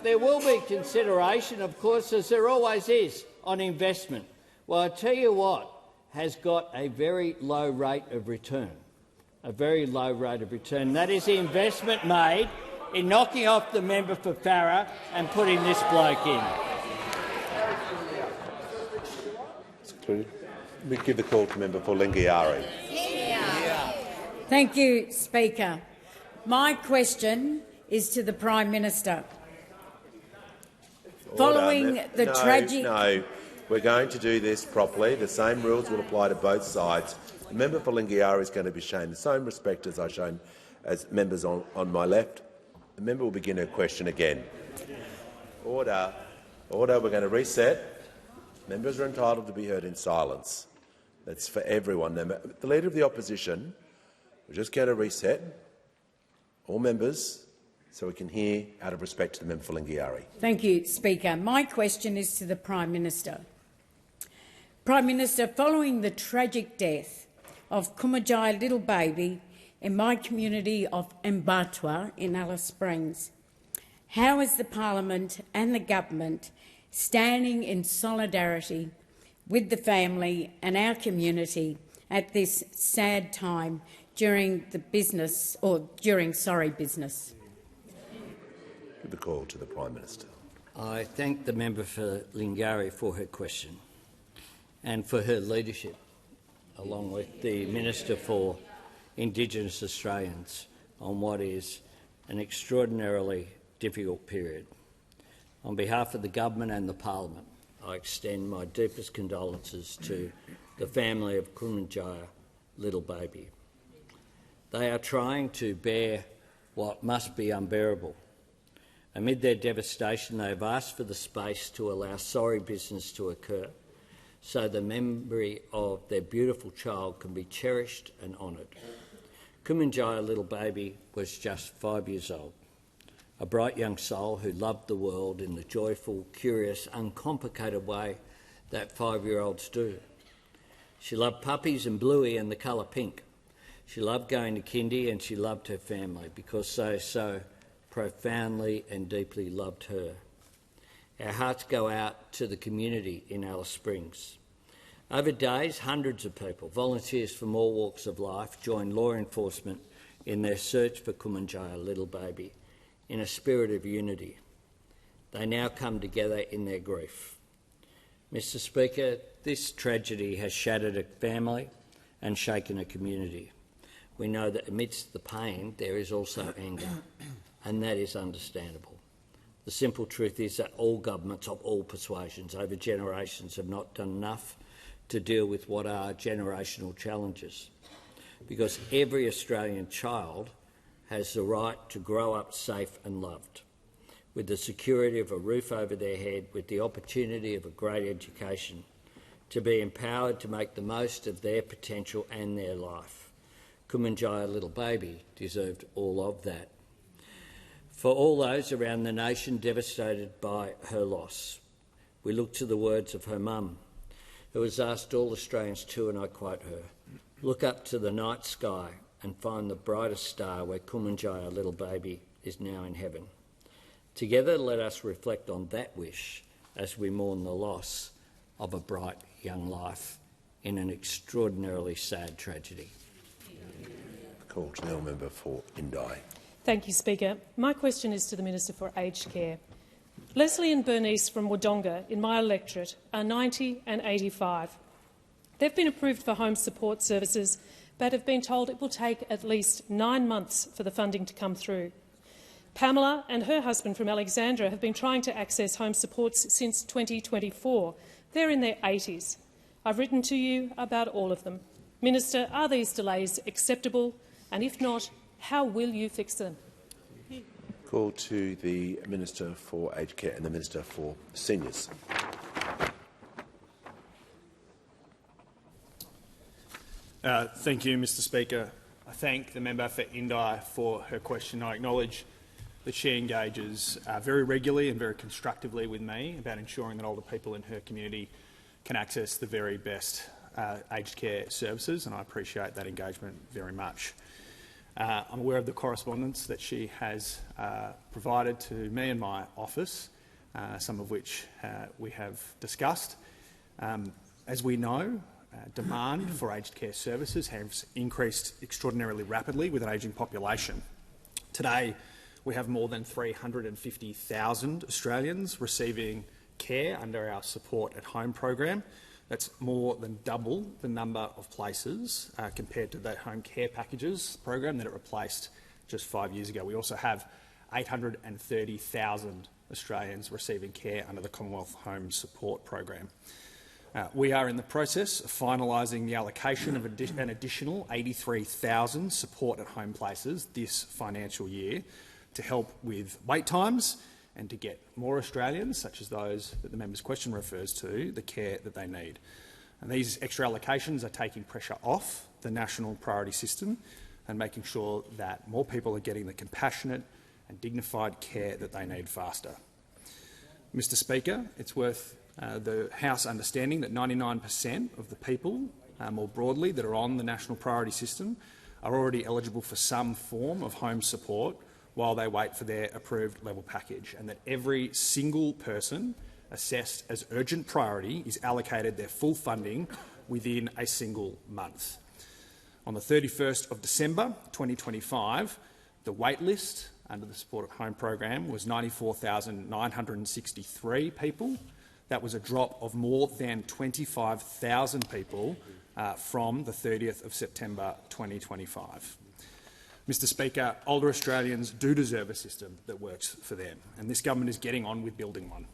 there will be consideration, of course, as there always is, on investment. Well, I tell you what has got a very low rate of return. A very low rate of return. That is the investment made in knocking off the member for Farrer and putting this bloke in. We give the call to the member for Lingiari. Thank you, Speaker. My question is to the Prime Minister. Following the tragic... No, we're going to do this properly. The same rules will apply to both sides. The member for Lingiari is going to be shown the same respect as I've shown as members on my left. The member will begin her question again. Order. Order. We're going to reset. Members are entitled to be heard in silence. That's for everyone. The Leader of the Opposition, we're just going to reset all members so we can hear out of respect to the member for Lingiari. Thank you, Speaker. My question is to the Prime Minister. Prime Minister, following the tragic death of Kumanjayi little baby in my community of Mbatwa in Alice Springs, how is the Parliament and the government standing in solidarity with the family and our community at this sad time during business? Give the call to the Prime Minister. I thank the member for Lingiari for her question and for her leadership, along with the Minister for Indigenous Australians, on what is an extraordinarily difficult period. On behalf of the government and the parliament, I extend my deepest condolences to the family of Kumanjayi little baby. They are trying to bear what must be unbearable. Amid their devastation, they have asked for the space to allow sorry business to occur. so the memory of their beautiful child can be cherished and honoured. Kumanjaya Little Baby was just 5 years old, a bright young soul who loved the world in the joyful, curious, uncomplicated way that 5-year-olds do. She loved puppies and Bluey and the colour pink. She loved going to kindy and she loved her family because they so profoundly and deeply loved her. Our hearts go out to the community in Alice Springs. Over days, hundreds of people, volunteers from all walks of life, joined law enforcement in their search for Kumanjaya Little Baby in a spirit of unity. They now come together in their grief. Mr. Speaker, this tragedy has shattered a family and shaken a community. We know that amidst the pain there is also anger, and that is understandable. The simple truth is that all governments of all persuasions over generations have not done enough to deal with what are generational challenges, because every Australian child has the right to grow up safe and loved, with the security of a roof over their head, with the opportunity of a great education, to be empowered to make the most of their potential and their life. Kumanjaya Little Baby deserved all of that. For all those around the nation devastated by her loss, we look to the words of her mum, who has asked all Australians to, and I quote her, "Look up to the night sky and find the brightest star where Kumanjaya Little Baby is now in heaven." Together, let us reflect on that wish as we mourn the loss of a bright young life in an extraordinarily sad tragedy. Call to the member for Indi. Thank you, Speaker. My question is to the Minister for Aged Care. Leslie and Bernice from Wodonga in my electorate are 90 and 85. They've been approved for home support services but have been told it will take at least 9 months for the funding to come through. Pamela and her husband from Alexandra have been trying to access home supports since 2024. They're in their 80s. I've written to you about all of them. Minister, are these delays acceptable? And if not, how will you fix them? Call to the Minister for Aged Care and the Minister for Seniors. Thank you, Mr. Speaker. I thank the member for Indi for her question. I acknowledge that she engages very regularly and very constructively with me about ensuring that older people in her community can access the very best aged care services, and I appreciate that engagement very much. I'm aware of the correspondence that she has provided to me and my office, some of which we have discussed. As we know, demand for aged care services has increased extraordinarily rapidly with an ageing population. Today, we have more than 350,000 Australians receiving care under our Support at Home program. That's more than double the number of places compared to the home care packages program that it replaced just 5 years ago. We also have 830,000 Australians receiving care under the Commonwealth Home Support program. We are in the process of finalising the allocation of an additional 83,000 support at home places this financial year to help with wait times and to get more Australians, such as those that the member's question refers to, the care that they need. And these extra allocations are taking pressure off the national priority system and making sure that more people are getting the compassionate and dignified care that they need faster. Mr. Speaker, it's worth the House understanding that 99% of the people, more broadly, that are on the national priority system are already eligible for some form of home support while they wait for their approved level package, and that every single person assessed as urgent priority is allocated their full funding within a single month. On the 31st of December 2025, the wait list under the Support at Home program was 94,963 people. That was a drop of more than 25,000 people from the 30th of September 2025. Mr. Speaker, older Australians do deserve a system that works for them, and this government is getting on with building one.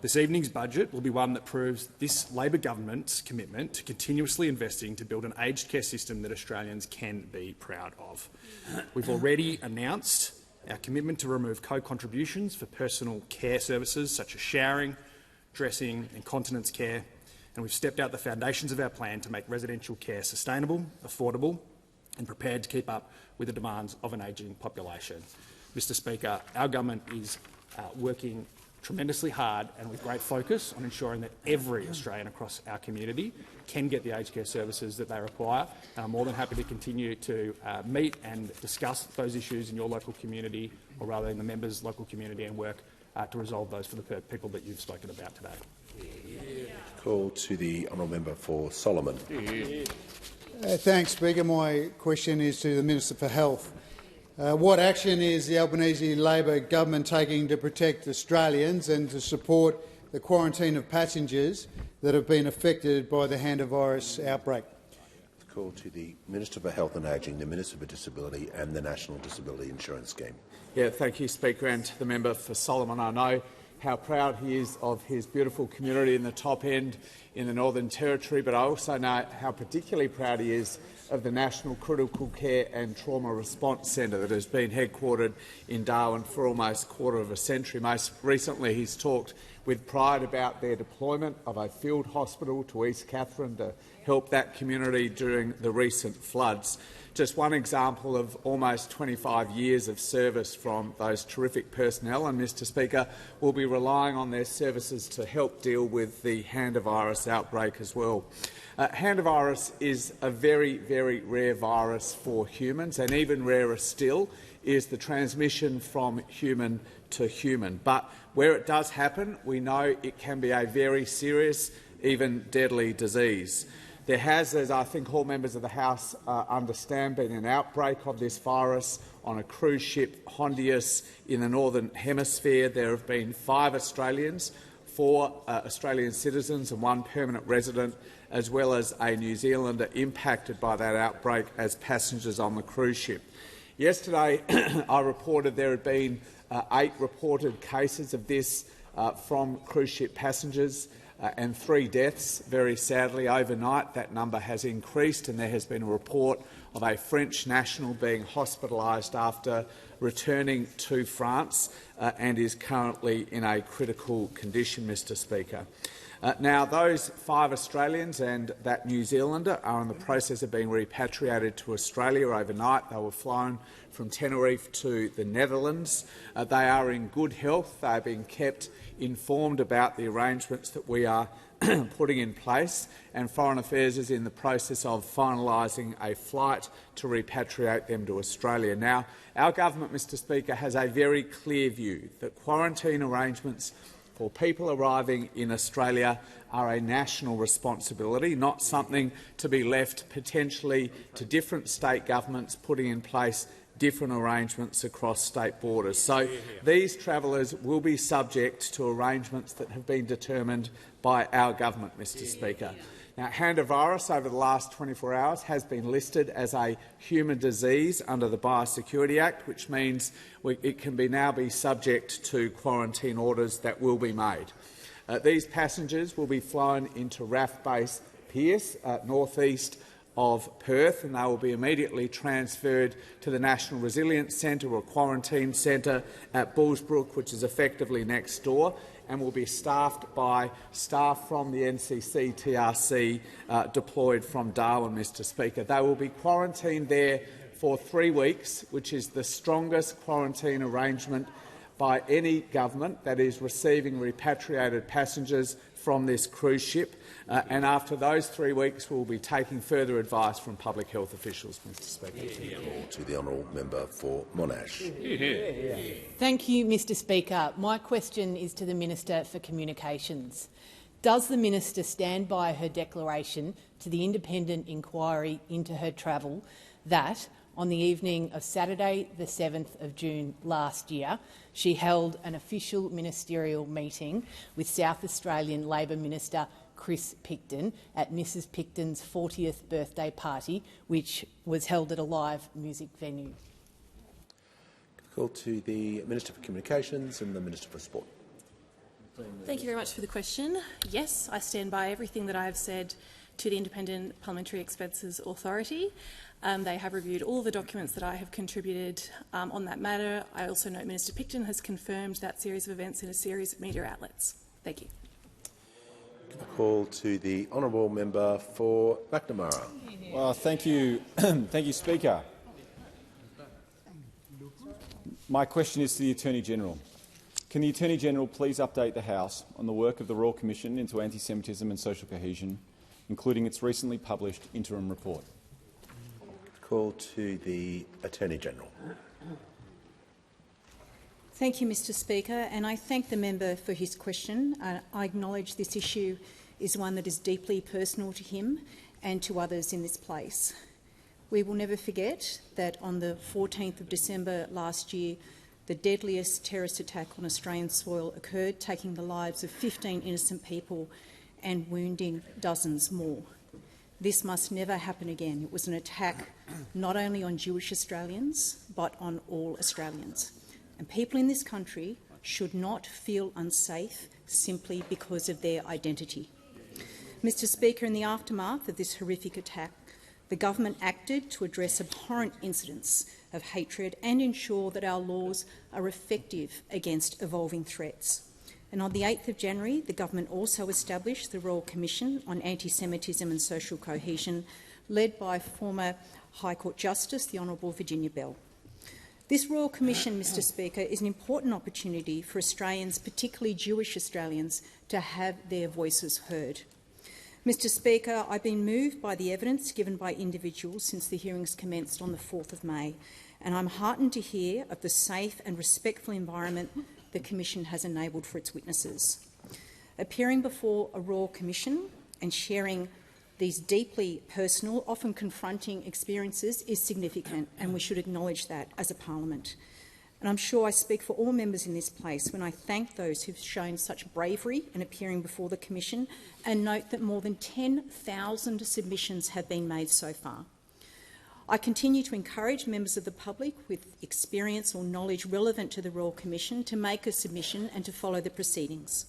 This evening's budget will be one that proves this Labor government's commitment to continuously investing to build an aged care system that Australians can be proud of. We've already announced our commitment to remove co-contributions for personal care services such as showering, dressing and continence care, and we've stepped out the foundations of our plan to make residential care sustainable, affordable and prepared to keep up with the demands of an ageing population. Mr Speaker, our government is working tremendously hard and with great focus on ensuring that every Australian across our community can get the aged care services that they require. And I'm more than happy to continue to meet and discuss those issues in your local community, or rather in the members' local community, and work to resolve those for the people that you've spoken about today. Call to the honourable member for Solomon. Thanks, Speaker. My question is to the Minister for Health. What action is the Albanese Labor government taking to protect Australians and to support the quarantine of passengers that have been affected by the hantavirus outbreak? Call to the Minister for Health and Ageing, the Minister for Disability and the National Disability Insurance Scheme. Yeah, thank you, Speaker, and to the member for Solomon. I know how proud he is of his beautiful community in the top end in the Northern Territory, but I also know how particularly proud he is of the National Critical Care and Trauma Response Centre that has been headquartered in Darwin for almost a quarter of a century. Most recently, he's talked with pride about their deployment of a field hospital to East Katherine to help that community during the recent floods. Just one example of almost 25 years of service from those terrific personnel, and, Mr Speaker, we'll be relying on their services to help deal with the hantavirus outbreak as well. Hantavirus is a very, very rare virus for humans, and even rarer still is the transmission from human to human. But where it does happen, we know it can be a very serious, even deadly disease. There has, as I think all members of the House understand, been an outbreak of this virus on a cruise ship, Hondius, in the Northern Hemisphere. There have been 5 Australians, 4 Australian citizens and 1 permanent resident, as well as a New Zealander impacted by that outbreak as passengers on the cruise ship. Yesterday, I reported there had been 8 reported cases of this from cruise ship passengers. And 3 deaths. Very sadly, overnight that number has increased, and there has been a report of a French national being hospitalised after returning to France and is currently in a critical condition, Mr Speaker. Now, those 5 Australians and that New Zealander are in the process of being repatriated to Australia overnight. They were flown from Tenerife to the Netherlands. They are in good health. They are being kept informed about the arrangements that we are putting in place, and Foreign Affairs is in the process of finalising a flight to repatriate them to Australia. Now, our government, Mr Speaker, has a very clear view that quarantine arrangements for people arriving in Australia are a national responsibility, not something to be left potentially to different state governments putting in place different arrangements across state borders. So these travellers will be subject to arrangements that have been determined by our government, Mr Speaker. Now, hantavirus over the last 24 hours has been listed as a human disease under the Biosecurity Act, which means it can now be subject to quarantine orders that will be made. These passengers will be flown into RAF Base Pearce, north-east of Perth, and they will be immediately transferred to the National Resilience Centre or Quarantine Centre at Bullsbrook, which is effectively next door, and will be staffed by staff from the NCC TRC deployed from Darwin, Mr Speaker. They will be quarantined there for 3 weeks, which is the strongest quarantine arrangement by any government that is receiving repatriated passengers from this cruise ship. And after those 3 weeks, we'll be taking further advice from public health officials, Mr Speaker. To the honourable member for Monash. Thank you, Mr Speaker. My question is to the Minister for Communications. Does the minister stand by her declaration to the independent inquiry into her travel that, on the evening of Saturday the 7th of June last year, she held an official ministerial meeting with South Australian Labor Minister Chris Picton at Mrs Picton's 40th birthday party, which was held at a live music venue? Call to the Minister for Communications and the Minister for Sport. Thank you very much for the question. Yes, I stand by everything that I have said to the Independent Parliamentary Expenses Authority. They have reviewed all the documents that I have contributed on that matter. I also note Minister Picton has confirmed that series of events in a series of media outlets. Thank you. Call to the honourable member for McNamara. Well, thank you, thank you, Speaker. My question is to the Attorney-General. Can the Attorney-General please update the House on the work of the Royal Commission into Anti-Semitism and Social Cohesion, including its recently published interim report? Call to the Attorney-General. Thank you, Mr Speaker, and I thank the member for his question. I acknowledge this issue is one that is deeply personal to him and to others in this place. We will never forget that on the 14th of December last year, the deadliest terrorist attack on Australian soil occurred, taking the lives of 15 innocent people and wounding dozens more. This must never happen again. It was an attack not only on Jewish Australians, but on all Australians. And people in this country should not feel unsafe simply because of their identity. Mr Speaker, in the aftermath of this horrific attack, the government acted to address abhorrent incidents of hatred and ensure that our laws are effective against evolving threats. And on the 8th of January, the government also established the Royal Commission on Anti-Semitism and Social Cohesion, led by former High Court Justice, the Honourable Virginia Bell. This Royal Commission, Mr Speaker, is an important opportunity for Australians, particularly Jewish Australians, to have their voices heard. Mr Speaker, I've been moved by the evidence given by individuals since the hearings commenced on the 4th of May, and I'm heartened to hear of the safe and respectful environment the Commission has enabled for its witnesses. Appearing before a Royal Commission and sharing these deeply personal, often confronting experiences is significant, and we should acknowledge that as a parliament. And I'm sure I speak for all members in this place when I thank those who've shown such bravery in appearing before the Commission, and note that more than 10,000 submissions have been made so far. I continue to encourage members of the public with experience or knowledge relevant to the Royal Commission to make a submission and to follow the proceedings.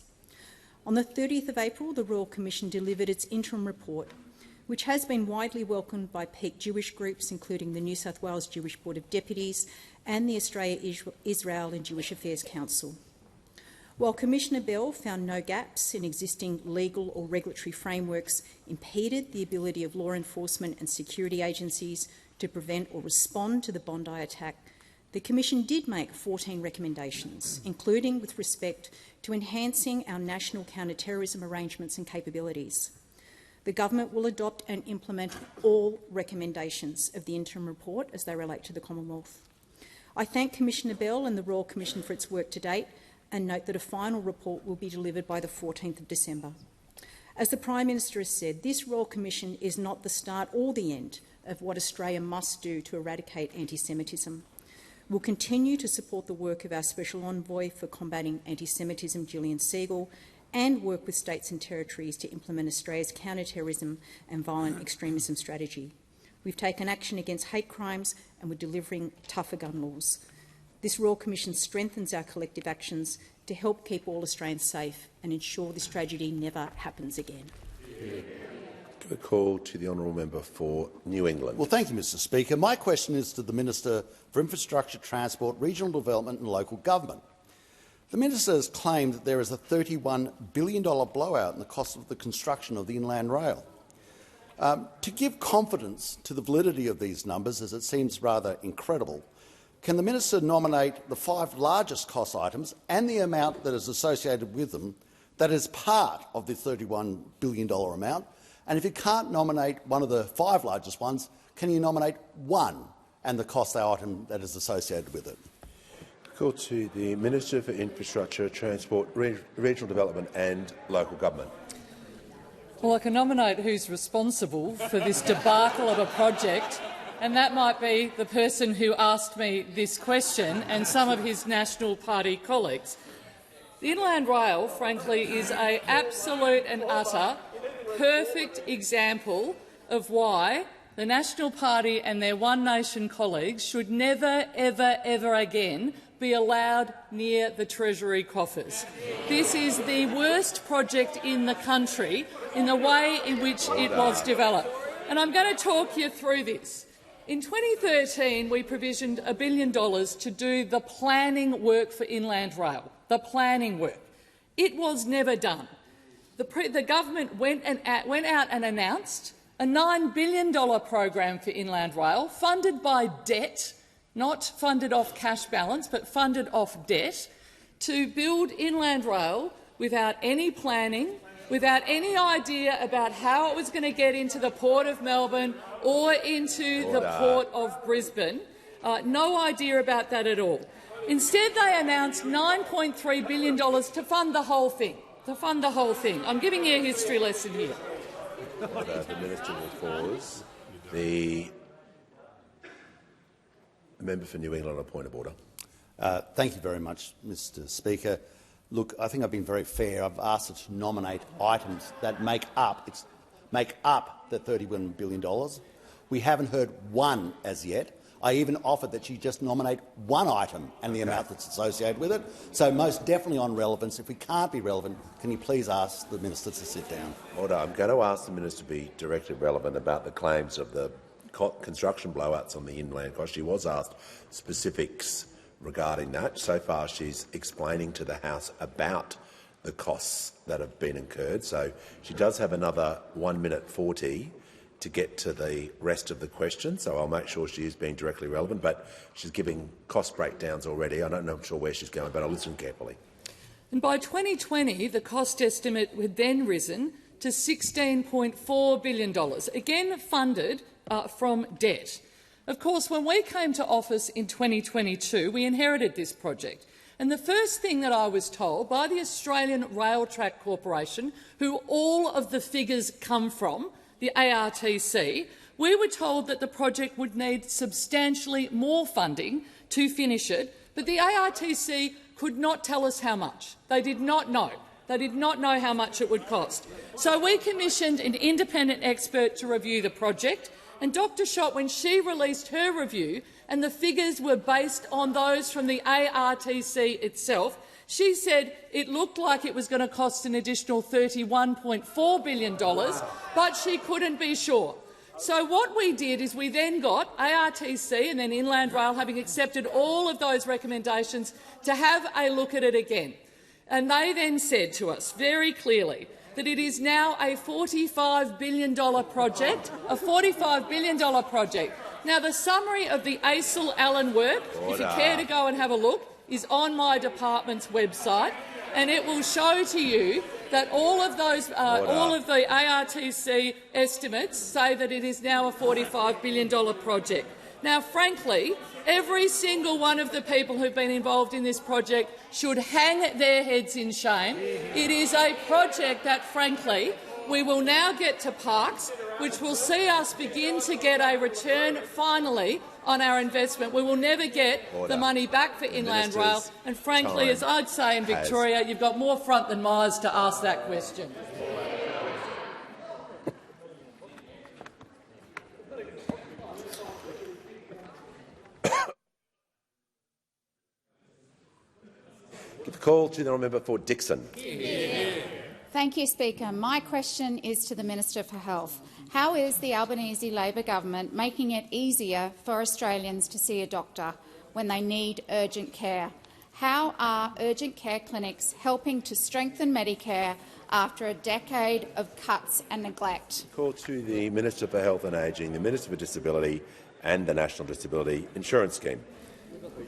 On the 30th of April, the Royal Commission delivered its interim report, which has been widely welcomed by peak Jewish groups, including the New South Wales Jewish Board of Deputies and the Australia, Israel and Jewish Affairs Council. While Commissioner Bell found no gaps in existing legal or regulatory frameworks impeded the ability of law enforcement and security agencies to prevent or respond to the Bondi attack, the Commission did make 14 recommendations, including with respect to enhancing our national counter-terrorism arrangements and capabilities. The government will adopt and implement all recommendations of the interim report as they relate to the Commonwealth. I thank Commissioner Bell and the Royal Commission for its work to date, and note that a final report will be delivered by the 14th of December. As the Prime Minister has said, this Royal Commission is not the start or the end of what Australia must do to eradicate anti-Semitism. We'll continue to support the work of our Special Envoy for combating anti-Semitism, Gillian Segal, and work with states and territories to implement Australia's counter-terrorism and violent extremism strategy. We've taken action against hate crimes and we're delivering tougher gun laws. This Royal Commission strengthens our collective actions to help keep all Australians safe and ensure this tragedy never happens again. A call to the honourable member for New England. Well, thank you, Mr Speaker. My question is to the Minister for Infrastructure, Transport, Regional Development and Local Government. The Minister has claimed that there is a $31 billion blowout in the cost of the construction of the Inland Rail. To give confidence to the validity of these numbers, as it seems rather incredible, can the Minister nominate the 5 largest cost items and the amount that is associated with them that is part of the $31 billion amount? And if you can't nominate one of the 5 largest ones, can you nominate one and the cost item that is associated with it? Call to the Minister for Infrastructure, Transport, Regional Development and Local Government. Well, I can nominate who's responsible for this debacle of a project, and that might be the person who asked me this question and some of his National Party colleagues. The Inland Rail, frankly, is an absolute and utter perfect example of why the National Party and their One Nation colleagues should never, ever, ever again be allowed near the Treasury coffers. This is the worst project in the country in the way in which it was developed. And I'm going to talk you through this. In 2013, we provisioned $1 billion to do the planning work for Inland Rail, the planning work. It was never done. the government went out and announced a $9 billion program for Inland Rail, funded by debt, not funded off cash balance, but funded off debt, to build Inland Rail without any planning, without any idea about how it was going to get into the Port of Melbourne or into the Port of Brisbane. No idea about that at all. Instead, they announced $9.3 billion to fund the whole thing. I'm giving you a history lesson here. The Minister will pause. The member for New England on a point of order. Thank you very much, Mr Speaker. Look, I think I've been very fair. I've asked her to nominate items that make up the $31 billion. We haven't heard one as yet. I even offered that she just nominate one item and the amount that's associated with it. So most definitely on relevance. If we can't be relevant, can you please ask the minister to sit down? Order. I'm going to ask the minister to be directly relevant about the claims of the construction blowouts on the inland coast. She was asked specifics regarding that. So far she's explaining to the House about the costs that have been incurred. So she does have another 1 minute 40 to get to the rest of the question, so I'll make sure she is being directly relevant, but she's giving cost breakdowns already. I don't know, I'm sure where she's going, but I'll listen carefully. And by 2020, the cost estimate had then risen to $16.4 billion, again funded from debt. Of course, when we came to office in 2022, we inherited this project. And the first thing that I was told by the Australian Rail Track Corporation, who all of the figures come from, the ARTC, we were told that the project would need substantially more funding to finish it, but the ARTC could not tell us how much. They did not know. They did not know how much it would cost. So we commissioned an independent expert to review the project, and Dr Schott, when she released her review, and the figures were based on those from the ARTC itself, she said it looked like it was going to cost an additional $31.4 billion, but she couldn't be sure. So what we did is we then got ARTC and then Inland Rail, having accepted all of those recommendations, to have a look at it again. And they then said to us very clearly that it is now a $45 billion project, Now, the summary of the ACIL Allen work, if you care to go and have a look, is on my department's website, and it will show to you that all of those, all of the ARTC estimates say that it is now a $45 billion project. Now, frankly, every single one of the people who've been involved in this project should hang their heads in shame. It is a project that, frankly, we will now get to parks, which will see us begin to get a return, finally, on our investment. We will never get the money back for Inland Rail. And frankly, as I'd say in Victoria, you've got more front than Myers to ask that question. Give the call to the member for Dixon. Thank you, Speaker. My question is to the Minister for Health. How is the Albanese Labor government making it easier for Australians to see a doctor when they need urgent care? How are urgent care clinics helping to strengthen Medicare after a decade of cuts and neglect? Call to the Minister for Health and Ageing, the Minister for Disability and the National Disability Insurance Scheme.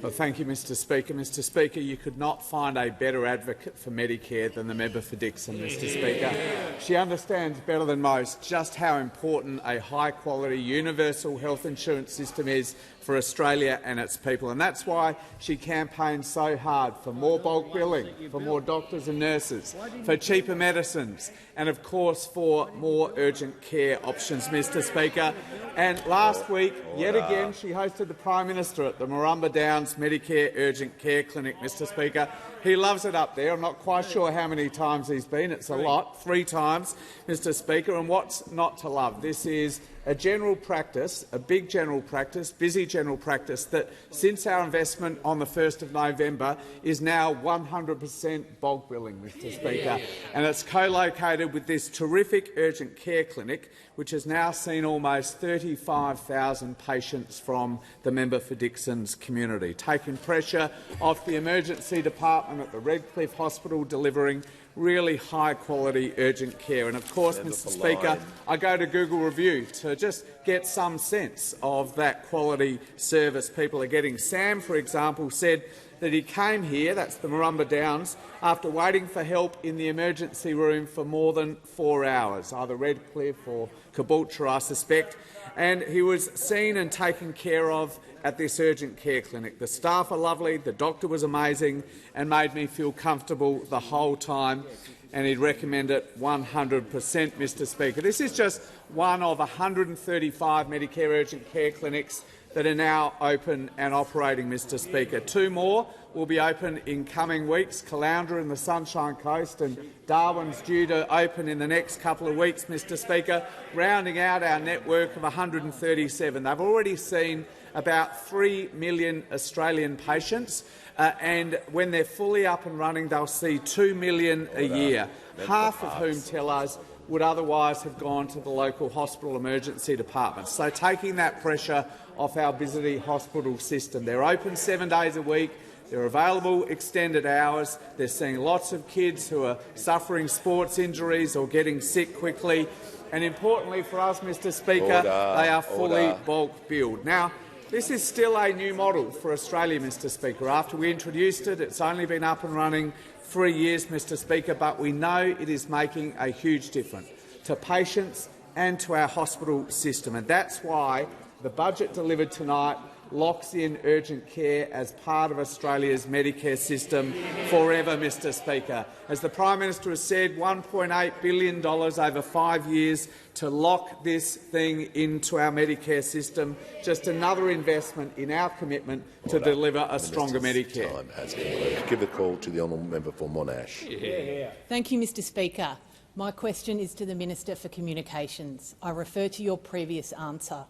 Well, thank you, Mr Speaker. Mr Speaker, you could not find a better advocate for Medicare than the member for Dixon, Mr Speaker. She understands better than most just how important a high-quality universal health insurance system is for Australia and its people, and that's why she campaigned so hard for more bulk billing, for more doctors and nurses, for cheaper medicines and, of course, for more urgent care options, Mr Speaker. And last week, yet again, she hosted the Prime Minister at the Murrumba Downs Medicare Urgent Care Clinic, Mr Speaker. He loves it up there. I'm not quite sure how many times he's been. It's a lot, 3 times, Mr Speaker. And what's not to love? This is a general practice, a big general practice, busy general practice, that since our investment on the 1st of November is now 100% bulk billing, Mr Speaker. And it's co-located with this terrific urgent care clinic, which has now seen almost 35,000 patients from the member for Dixon's community, taking pressure off the emergency department department at the Redcliffe Hospital delivering really high-quality urgent care. And of course, Mr Speaker, I go to Google Review to just get some sense of that quality service people are getting. Sam, for example, said that he came here, that's the Marumba Downs, after waiting for help in the emergency room for more than 4 hours, either Redcliffe or Caboolture, I suspect, and he was seen and taken care of at this urgent care clinic. The staff are lovely, the doctor was amazing and made me feel comfortable the whole time, and he'd recommend it 100%, Mr Speaker. This is just one of 135 Medicare urgent care clinics that are now open and operating, Mr Speaker. 2 more will be open in coming weeks, Caloundra and the Sunshine Coast, and Darwin's due to open in the next couple of weeks, Mr Speaker, rounding out our network of 137. They've already seen about 3 million Australian patients, and when they're fully up and running, they'll see 2 million a year, half of whom tell us would otherwise have gone to the local hospital emergency department. So taking that pressure off our busy hospital system. They're open 7 days a week. They're available extended hours. They're seeing lots of kids who are suffering sports injuries or getting sick quickly. And importantly for us, Mr Speaker, they are fully bulk billed. Now, this is still a new model for Australia, Mr Speaker. After we introduced it, it's only been up and running 3 years, Mr Speaker, but we know it is making a huge difference to patients and to our hospital system. And that's why the budget delivered tonight locks in urgent care as part of Australia's Medicare system forever, Mr Speaker. As the Prime Minister has said, $1.8 billion over 5 years to lock this thing into our Medicare system. Just another investment in our commitment to deliver a stronger Medicare. Time has concluded. Give the call to the honourable member for Monash. Thank you, Mr Speaker. My question is to the Minister for Communications. I refer to your previous answer.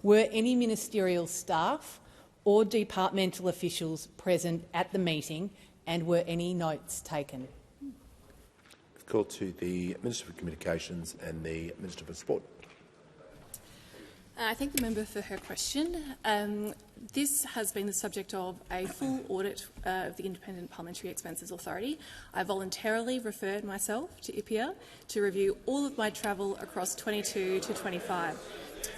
Were any ministerial staff or departmental officials present at the meeting, and were any notes taken? Call to the Minister for Communications and the Minister for Sport. I thank the member for her question. This has been the subject of a full audit of the Independent Parliamentary Expenses Authority. I voluntarily referred myself to IPEA to review all of my travel across 22 to 25.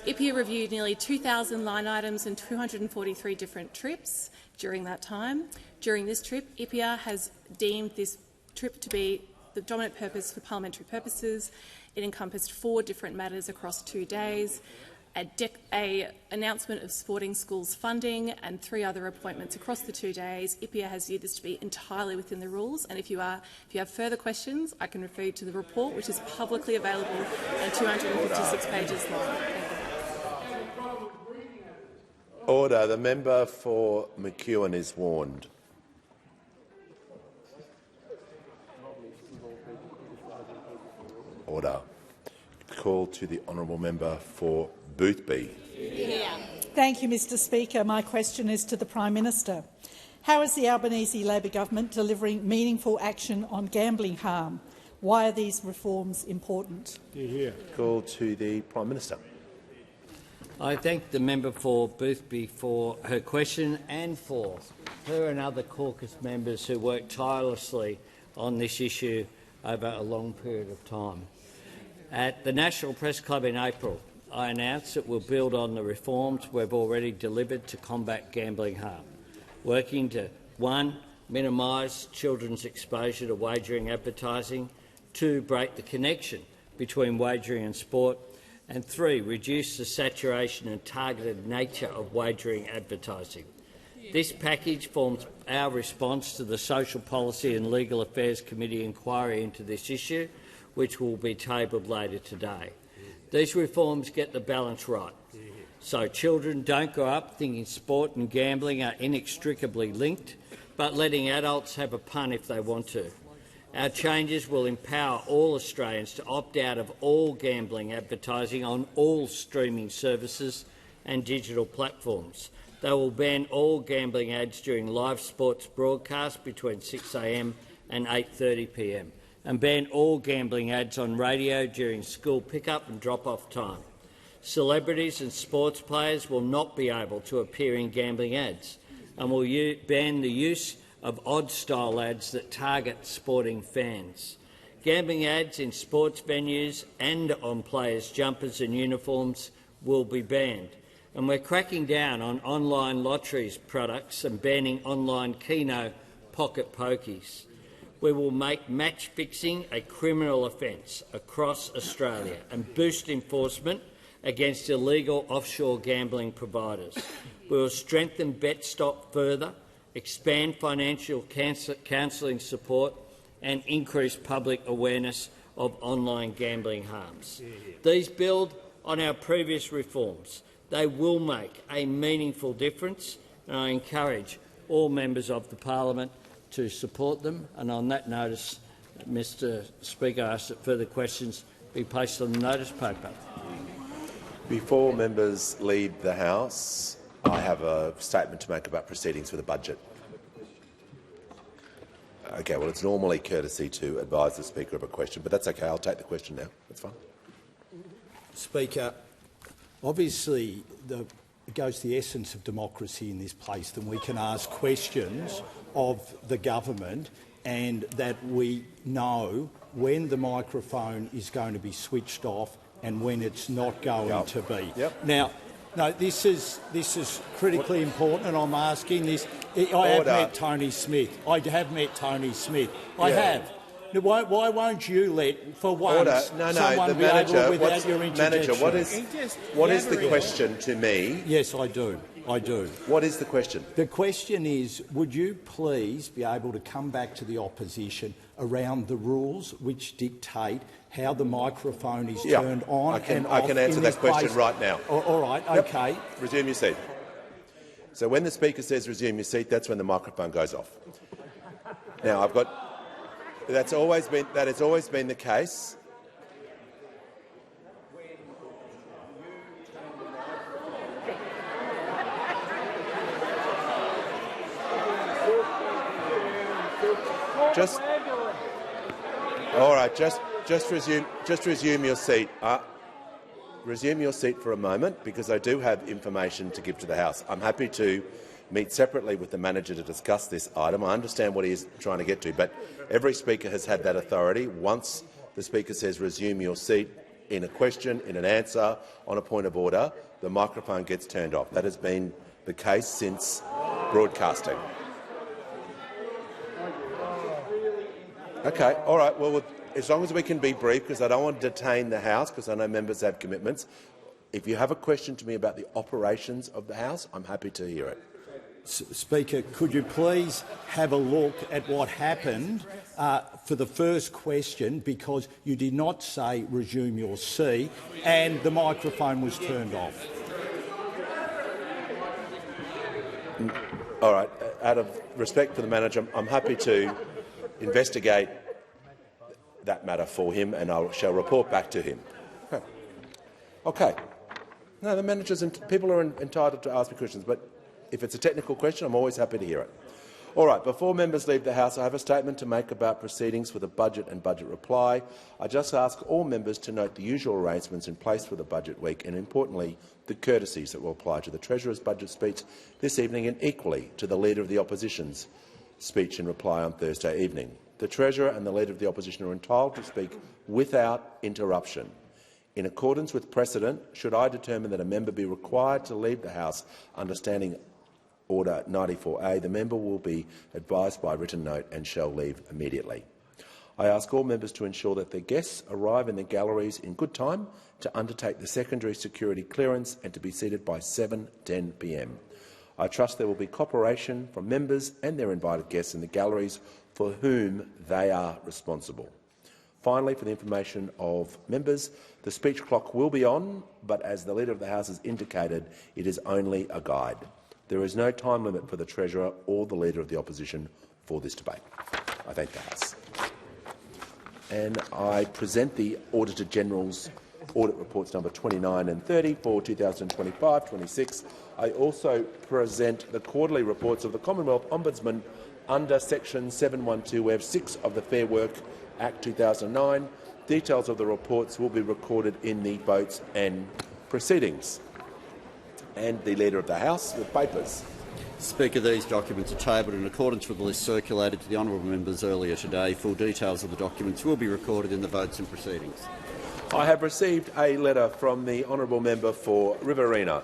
IPEA reviewed nearly 2,000 line items and 243 different trips during that time. During this trip, IPEA has deemed this trip to be the dominant purpose for parliamentary purposes. It encompassed 4 different matters across 2 days, an announcement of sporting schools funding and 3 other appointments across the 2 days. IPEA has viewed this to be entirely within the rules, and if you have further questions, I can refer you to the report, which is publicly available and 256 pages long. Order. The member for McEwen is warned. Order. Call to the honourable member for Boothby. Thank you, Mr Speaker. My question is to the Prime Minister. How is the Albanese Labor government delivering meaningful action on gambling harm? Why are these reforms important? Call to the Prime Minister. I thank the member for Boothby for her question and for her and other caucus members who worked tirelessly on this issue over a long period of time. At the National Press Club in April, I announced that we'll build on the reforms we've already delivered to combat gambling harm, working to 1. Minimise children's exposure to wagering advertising, 2. Break the connection between wagering and sport, and 3. Reduce the saturation and targeted nature of wagering advertising. This package forms our response to the Social Policy and Legal Affairs Committee inquiry into this issue, which will be tabled later today. These reforms get the balance right, so children don't grow up thinking sport and gambling are inextricably linked, but letting adults have a punt if they want to. Our changes will empower all Australians to opt out of all gambling advertising on all streaming services and digital platforms. They will ban all gambling ads during live sports broadcasts between 6 a.m. and 8:30 p.m. and ban all gambling ads on radio during school pick-up and drop-off time. Celebrities and sports players will not be able to appear in gambling ads and will ban the use of odd-style ads that target sporting fans. Gambling ads in sports venues and on players' jumpers and uniforms will be banned. And we're cracking down on online lotteries products and banning online Keno pocket pokies. We will make match fixing a criminal offence across Australia and boost enforcement against illegal offshore gambling providers. We will strengthen BetStop further, expand financial counselling support and increase public awareness of online gambling harms. These build on our previous reforms. They will make a meaningful difference, and I encourage all members of the parliament to support them. And on that notice, Mr Speaker, I ask that further questions be placed on the notice paper. Before members leave the House, I have a statement to make about proceedings for the budget. Okay, well, it's normally courtesy to advise the Speaker of a question, but that's okay. I'll take the question now. That's fine. Speaker, obviously it goes to the essence of democracy in this place that we can ask questions of the government and that we know when the microphone is going to be switched off and when it's not going to be. Now, no, this is critically important, and I'm asking this. I have met Tony Smith. I have met Tony Smith. I have. Now, why won't you let, for once, someone be able without your interjection? Manager, what is the question to me? Yes, I do. I do. What is the question? The question is, would you please be able to come back to the opposition around the rules which dictate how the microphone is turned on and off? I can answer that question right now. All right, OK. Resume your seat. So when the Speaker says resume your seat, that's when the microphone goes off. Now, I've got... that has always been the case. Just resume your seat. Resume your seat for a moment, because I do have information to give to the House. I'm happy to meet separately with the manager to discuss this item. I understand what he is trying to get to, but every Speaker has had that authority. Once the Speaker says resume your seat in a question, in an answer, on a point of order, the microphone gets turned off. That has been the case since broadcasting. Okay, all right. Well, as long as we can be brief, because I don't want to detain the House, because I know members have commitments. If you have a question to me about the operations of the House, I'm happy to hear it. Speaker, could you please have a look at what happened for the first question, because you did not say resume your seat and the microphone was turned off. All right. Out of respect for the manager, I'm happy to investigate that matter for him, and I shall report back to him. Okay. No, the managers and people are entitled to ask me questions, but if it's a technical question, I'm always happy to hear it. All right. Before members leave the House, I have a statement to make about proceedings for the budget and budget reply. I just ask all members to note the usual arrangements in place for the budget week and, importantly, the courtesies that will apply to the Treasurer's budget speech this evening and equally to the Leader of the Opposition's speech in reply on Thursday evening. The Treasurer and the Leader of the Opposition are entitled to speak without interruption. In accordance with precedent, should I determine that a member be required to leave the House under Standing Order 94A, the member will be advised by written note and shall leave immediately. I ask all members to ensure that their guests arrive in the galleries in good time to undertake the secondary security clearance and to be seated by 7:10 p.m. I trust there will be cooperation from members and their invited guests in the galleries for whom they are responsible. Finally, for the information of members, the speech clock will be on, but as the Leader of the House has indicated, it is only a guide. There is no time limit for the Treasurer or the Leader of the Opposition for this debate. I thank the House. And I present the Auditor General's Audit Reports number 29 and 30 for 2025-26. I also present the quarterly reports of the Commonwealth Ombudsman under Section 712F6 of the Fair Work Act 2009. Details of the reports will be recorded in the votes and proceedings. And the Leader of the House with papers. Speaker, these documents are tabled in accordance with the list circulated to the honourable members earlier today. Full details of the documents will be recorded in the votes and proceedings. I have received a letter from the honourable member for Riverina.